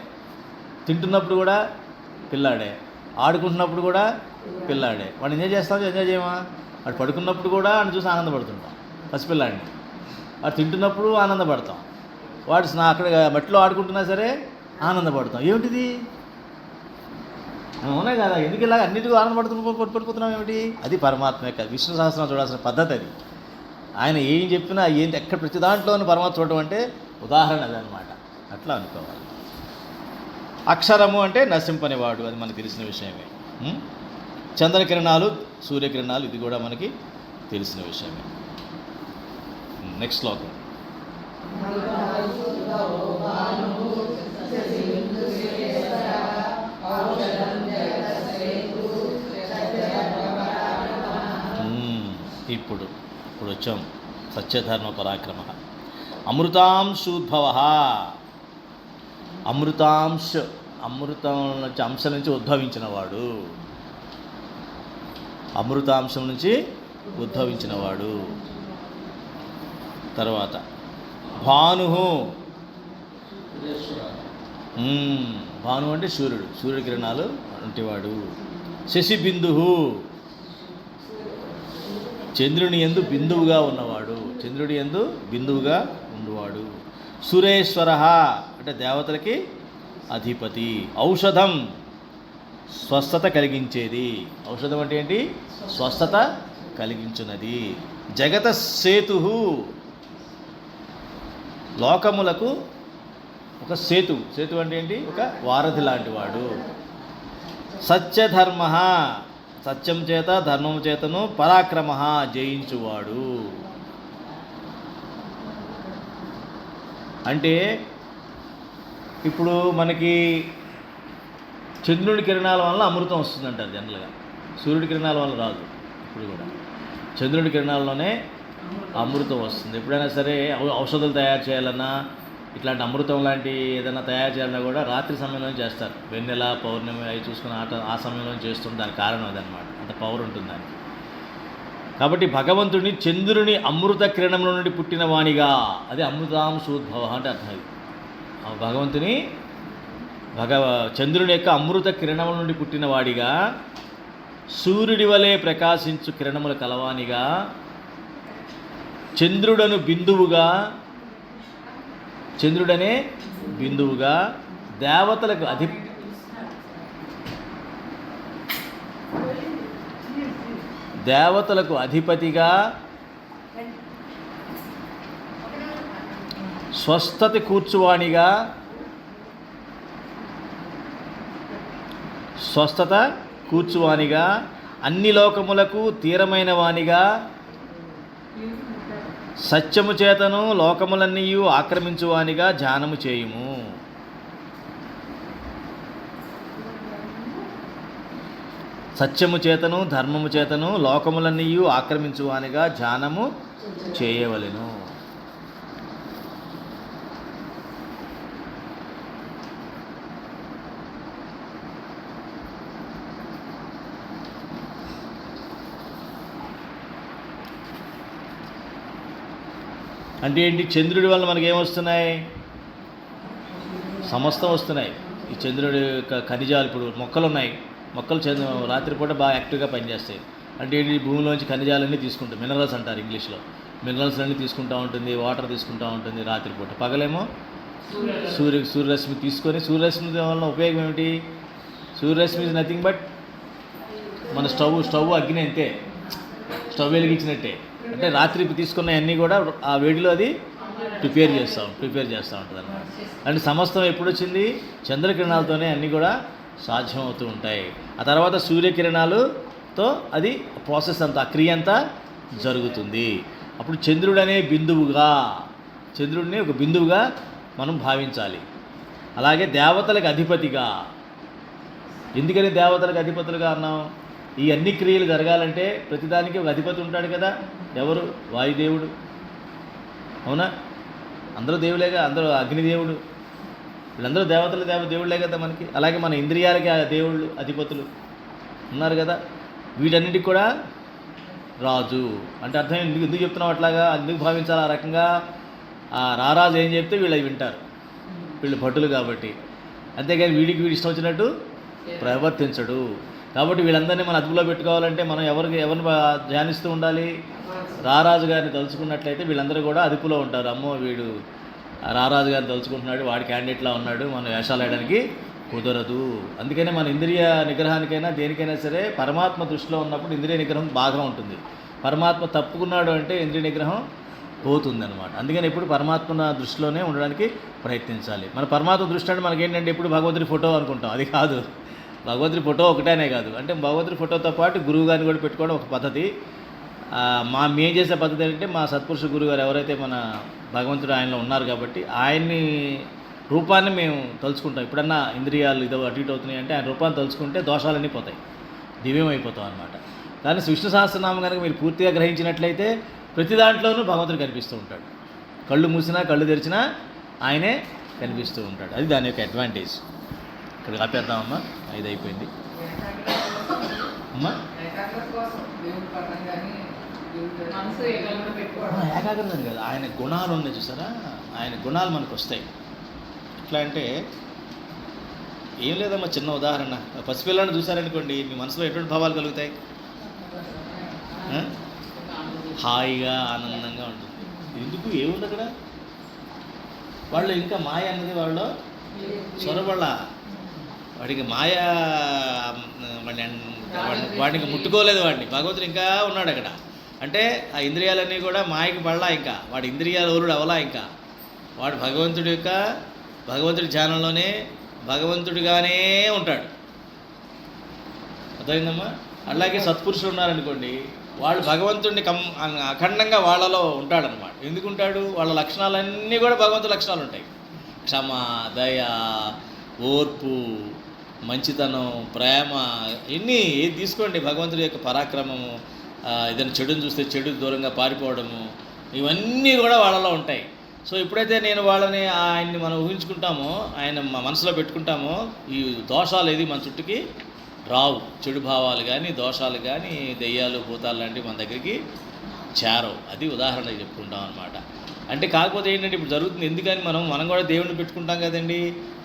తింటున్నప్పుడు కూడా పిల్లాడే, ఆడుకుంటున్నప్పుడు కూడా పిల్లాడే. వాడు ఎంజాయ్ చేయమా? వాడు పడుకున్నప్పుడు కూడా వాడిని చూసి ఆనందపడుతుంటాం, పసిపిల్లాడిని. వాడు తింటున్నప్పుడు ఆనందపడతాం, వాడు అక్కడ మట్టిలో ఆడుకుంటున్నా సరే ఆనందపడతాం. ఏమిటిది? అవునా కదా? ఎందుకు ఇలాగ అన్నిటికీ పడిపోతున్నాం ఏమిటి? అది పరమాత్మ యొక్క విష్ణు సహస్రం చూడాల్సిన పద్ధతి అది. ఆయన ఏం చెప్పినా ఏంటి, ఎక్కడ ప్రతి దాంట్లోనూ పరమాత్మ చూడటం అంటే ఉదాహరణ అదనమాట. అట్లా అనుకోవాలి. అక్షరము అంటే నశింపనివాడు, అది మనకు తెలిసిన విషయమే. చంద్రకిరణాలు, సూర్యకిరణాలు, ఇది కూడా మనకి తెలిసిన విషయమే. నెక్స్ట్ శ్లోకం. ఇప్పుడు వచ్చాం. సత్యధర్మ పరాక్రమ. అమృతాంశోద్భవ. అమృతం నుంచి అంశ నుంచి ఉద్భవించినవాడు, అమృతాంశం నుంచి ఉద్భవించినవాడు. తర్వాత భాను, భాను అంటే సూర్యుడు, సూర్య కిరణాలు వంటివాడు. శశి బిందు, చంద్రుని యందు బిందువుగా ఉన్నవాడు, చంద్రుడి యందు బిందువుగా ఉన్నవాడు. సురేశ్వర అంటే దేవతలకి అధిపతి. ఔషధం స్వస్థత కలిగించేది. ఔషధం అంటే ఏంటి? స్వస్థత కలిగించున్నది. జగత సేతు, లోకములకు ఒక సేతు. సేతు అంటే ఏంటి? ఒక వారధి లాంటి వాడు. సత్యధర్మ, సత్యం చేత ధర్మము చేతను పరాక్రమ, జయించువాడు. అంటే ఇప్పుడు మనకి చంద్రుడి కిరణాల వల్ల అమృతం వస్తుందంటారు జనరల్గా. సూర్యుడి కిరణాల వల్ల రాదు. ఇప్పుడు కూడా చంద్రుడి కిరణాల్లోనే అమృతం వస్తుంది. ఎప్పుడైనా సరే ఔషధాలు తయారు చేయాలన్నా, ఇట్లాంటి అమృతం లాంటి ఏదైనా తయారు చేయాలన్నా కూడా రాత్రి సమయంలో చేస్తారు. వెన్నెల, పౌర్ణమి అవి చూసుకుని ఆ సమయంలో చేస్తుంది. దానికి కారణం అదనమాట. అంత పవర్ ఉంటుంది దానికి. కాబట్టి భగవంతుడిని చంద్రుని అమృత కిరణంలో నుండి పుట్టిన వాణిగా, అది అమృతాంశోద్భవ అంటే అర్థం. భగవంతుని చంద్రుని యొక్క అమృత కిరణముల నుండి పుట్టిన వాడిగా, సూర్యుడి వలె ప్రకాశించు కిరణముల కలవానిగా, చంద్రుడను బిందువుగా, చంద్రుడనే బిందువుగా, దేవతలకు అధిపతిగా, స్వస్థత కూర్చువానిగా, అన్ని లోకములకు తీరమైన వానిగా, సత్యము చేతను లోకములన్నీ ఆక్రమించువానిగా ధ్యానము చేయుము. సత్యము చేతను ధర్మము చేతను లోకములన్నీ ఆక్రమించువానిగా ధ్యానము చేయవలెను. అంటే ఏంటి? చంద్రుడి వల్ల మనకేమొస్తున్నాయి? సమస్తం వస్తున్నాయి. ఈ చంద్రుడి యొక్క ఖనిజాలు, ఇప్పుడు మొక్కలు ఉన్నాయి, మొక్కలు రాత్రిపూట బాగా యాక్టివ్గా పనిచేస్తాయి. అంటే ఏంటి? భూమిలోంచి ఖనిజాలన్నీ తీసుకుంటాయి. మినరల్స్ అంటారు ఇంగ్లీష్లో. మినరల్స్ అన్నీ తీసుకుంటూ ఉంటుంది, వాటర్ తీసుకుంటూ ఉంటుంది రాత్రిపూట. పగలేమో సూర్యరశ్మి తీసుకొని, సూర్యరశ్మి వల్ల ఉపయోగం ఏమిటి? సూర్యరశ్మి ఇస్ నథింగ్ బట్ మన స్టవ్ అగ్ని అంతే. స్టవ్ వెలిగించినట్టే. అంటే రాత్రి తీసుకున్న అన్నీ కూడా ఆ వేడిలో అది ప్రిపేర్ చేస్తూ ఉంటుంది అన్నమాట. అంటే సమస్తం ఎప్పుడు వచ్చింది? చంద్రకిరణాలతోనే అన్నీ కూడా సాధ్యమవుతూ ఉంటాయి. ఆ తర్వాత సూర్యకిరణాలతో అది ప్రాసెస్ అంతా, ఆ క్రియ అంతా జరుగుతుంది. అప్పుడు చంద్రుడనే బిందువుగా, చంద్రుడిని ఒక బిందువుగా మనం భావించాలి. అలాగే దేవతలకు అధిపతిగా. ఎందుకని దేవతలకు అధిపతులుగా అన్నాం? ఈ అన్ని క్రియలు జరగాలంటే ప్రతిదానికి ఒక అధిపతి ఉంటాడు కదా. ఎవరు? వాయుదేవుడు. అవునా? అందరూ దేవులేగా. అందరూ అగ్నిదేవుడు, వీళ్ళందరూ దేవుళ్ళే కదా మనకి. అలాగే మన ఇంద్రియాలకి దేవుళ్ళు అధిపతులు ఉన్నారు కదా. వీటన్నిటికి కూడా రాజు అంటే అర్థం ఎందుకు చెప్తున్నాం అట్లాగా? ఎందుకు భావించాలి ఆ రకంగా? ఆ రారాజు ఏం చెప్తే వీళ్ళు వింటారు, వీళ్ళు భటులు కాబట్టి. అంతేగాని వీడికి ఇష్టం వచ్చినట్టు ప్రవర్తించడు. కాబట్టి వీళ్ళందరినీ మనం అదుపులో పెట్టుకోవాలంటే మనం ఎవరిని ధ్యానిస్తూ ఉండాలి? రారాజు గారిని తలుచుకున్నట్లయితే వీళ్ళందరూ కూడా అదుపులో ఉంటారు. అమ్మో వీడు రారాజు గారిని తలుచుకుంటున్నాడు, వాడి క్యాండిడేట్లా ఉన్నాడు, మనం వేషాలు వేయడానికి కుదరదు. అందుకనే మన ఇంద్రియ నిగ్రహానికైనా దేనికైనా సరే పరమాత్మ దృష్టిలో ఉన్నప్పుడు ఇంద్రియ నిగ్రహం బాగా ఉంటుంది. పరమాత్మ తప్పుకున్నాడు అంటే ఇంద్రియ నిగ్రహం పోతుందన్నమాట. అందుకని ఎప్పుడు పరమాత్మ దృష్టిలోనే ఉండడానికి ప్రయత్నించాలి. మన పరమాత్మ దృష్టి అంటే మనకేంటంటే ఎప్పుడు భగవంతుడి ఫోటో అనుకుంటాం. అది కాదు. భగవంతుడి ఫోటో ఒకటేనే కాదు. అంటే భగవంతుడి ఫోటోతో పాటు గురువు గారిని కూడా పెట్టుకోవడం ఒక పద్ధతి. మేము చేసే పద్ధతి ఏంటంటే మా సత్పురుష గురువు గారు ఎవరైతే మన భగవంతుడు ఆయనలో ఉన్నారు కాబట్టి ఆయన్ని రూపాన్ని మేము తలుచుకుంటాం. ఎప్పుడన్నా ఇంద్రియాలు ఇదో అటు ఇటు అవుతున్నాయి అంటే ఆయన రూపాన్ని తలుచుకుంటే దోషాలన్నీ పోతాయి, దివ్యం అయిపోతాం అనమాట. కానీ విష్ణు సహస్రనామం కనుక మీరు పూర్తిగా గ్రహించినట్లయితే ప్రతి దాంట్లోనూ భగవంతుడు కనిపిస్తూ ఉంటాడు. కళ్ళు మూసినా కళ్ళు తెరిచినా ఆయనే కనిపిస్తూ ఉంటాడు. అది దాని యొక్క అడ్వాంటేజ్. ఇక్కడ ఆపేద్దామమ్మా, 5 అయిపోయింది అమ్మా. ఏకాగ్రత కదా, ఆయన గుణాలు ఉన్నాయి చూసారా, ఆయన గుణాలు మనకు వస్తాయి. ఎట్లా అంటే ఏం లేదమ్మా, చిన్న ఉదాహరణ. పసిపిల్లని చూసారనుకోండి, మీ మనసులో ఎటువంటి భావాలు కలుగుతాయి? ఆ? హాయిగా ఆనందంగా ఉంటుంది. ఎందుకు? ఏముంది అక్కడ? వాళ్ళు ఇంకా మాయ అన్నది వాళ్ళు చొరబళ్ళ. వాడికి మాయ వాడికి ముట్టుకోలేదు. భగవంతుడు ఇంకా ఉన్నాడు అక్కడ. అంటే ఆ ఇంద్రియాలన్నీ కూడా మాయకి పడలా. ఇంకా వాడు ఇంద్రియాలోలుడు అవలా. ఇంకా వాడు భగవంతుడి ధ్యానంలోనే భగవంతుడిగానే ఉంటాడు. అర్థమైందమ్మా? అలాగే సత్పురుషులు ఉన్నారనుకోండి, వాళ్ళు భగవంతుడిని అఖండంగా వాళ్ళలో ఉంటాడనమాట. ఎందుకుంటాడు? వాళ్ళ లక్షణాలన్నీ కూడా భగవంతుడి లక్షణాలు ఉంటాయి. క్షమ, దయ, ఓర్పు, మంచితనం, ప్రేమ, ఇన్ని ఏది తీసుకోండి, భగవంతుడి యొక్క పరాక్రమము, ఏదైనా చెడుని చూస్తే చెడు దూరంగా పారిపోవడము, ఇవన్నీ కూడా వాళ్ళలో ఉంటాయి. సో ఎప్పుడైతే ఆయన్ని మనం ఊహించుకుంటామో, ఆయన మనసులో పెట్టుకుంటామో, ఈ దోషాలు ఏది మన చుట్టుకి రావు. చెడు భావాలు కానీ, దోషాలు కానీ, దెయ్యాలు, భూతాలు లాంటివి మన దగ్గరికి చేరవు. అది ఉదాహరణ చెప్పుకుంటాం అనమాట. అంటే కాకపోతే ఏంటంటే ఇప్పుడు జరుగుతుంది, ఎందుకని మనం కూడా దేవుడిని పెట్టుకుంటాం కదండి,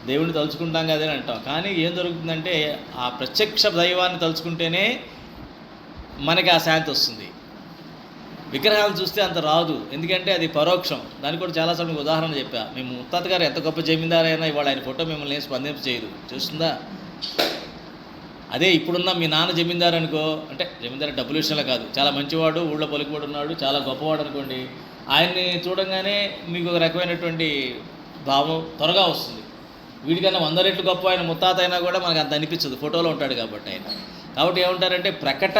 దేవుడిని తలుచుకుంటాం కదని అంటాం. కానీ ఏం జరుగుతుందంటే, ఆ ప్రత్యక్ష దైవాన్ని తలుచుకుంటేనే మనకి ఆ శాంతి వస్తుంది. విగ్రహాలు చూస్తే అంత రాదు, ఎందుకంటే అది పరోక్షం. దానికి కూడా చాలాసార్లు మీకు ఉదాహరణ చెప్పా. మేము ముత్తాత గారు ఎంత గొప్ప జమీందారైనా ఇవాళ ఆయన ఫోటో మిమ్మల్ని స్పందింప చేయదు, చూస్తుందా? అదే ఇప్పుడున్న మీ నాన్న జమీందారు అనుకో, అంటే జమీందారు డబ్బుల విషయంలో కాదు, చాలా మంచివాడు, ఊళ్ళో పలుకుబడి ఉన్నాడు, చాలా గొప్పవాడు అనుకోండి, ఆయన్ని చూడంగానే మీకు ఒక రకమైనటువంటి భావం త్వరగా వస్తుంది. వీడికన్నా 100 రెట్లు గొప్ప ఆయన ముత్తాత అయినా కూడా మనకు అంత అనిపించదు, ఫోటోలో ఉంటాడు కాబట్టి ఆయన. కాబట్టి ఏమంటారంటే, ప్రకట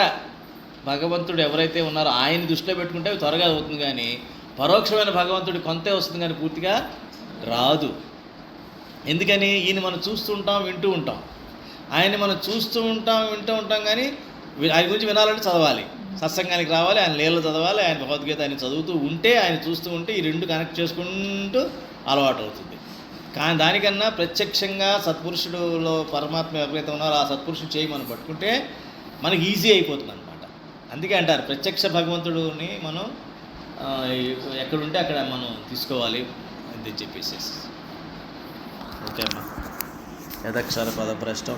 భగవంతుడు ఎవరైతే ఉన్నారో ఆయన దృష్టిలో పెట్టుకుంటే త్వరగా అవుతుంది, కానీ పరోక్షమైన భగవంతుడి కొంతే వస్తుంది, కానీ పూర్తిగా రాదు. ఎందుకని? ఈయన మనం చూస్తూ ఉంటాం, వింటూ ఉంటాం. ఆయన్ని మనం చూస్తూ ఉంటాం, వింటూ ఉంటాం, కానీ ఆయన గురించి వినాలంటే చదవాలి, సత్సంగానికి రావాలి, ఆయన లీలలు చదవాలి, ఆయన భగవద్గీత ఆయన చదువుతూ ఉంటే, ఆయన చూస్తూ ఉంటే ఈ రెండు కనెక్ట్ చేసుకుంటూ అలవాటు అవుతుంది. కానీ దానికన్నా ప్రత్యక్షంగా సత్పురుషుడులో పరమాత్మ ఎవరైతే ఉన్నారో ఆ సత్పురుషుడు చేయి మనం పట్టుకుంటే మనకి ఈజీ అయిపోతుంది అనమాట. అందుకే అంటారు, ప్రత్యక్ష భగవంతుడిని మనం ఎక్కడుంటే అక్కడ మనం తీసుకోవాలి అని చెప్పేసి. ఓకే అమ్మా. యదక్షర పదభ్రష్టం.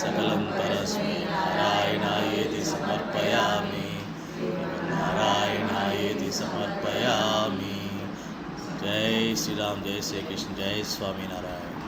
సకలం పరస్మై నారాయణాయేతి సమర్పయామి. నారాయణాయేతి సమర్పయామి. జై శ్రీరామ్, జై శ్రీకృష్ణ, జై స్వామినారాయణ.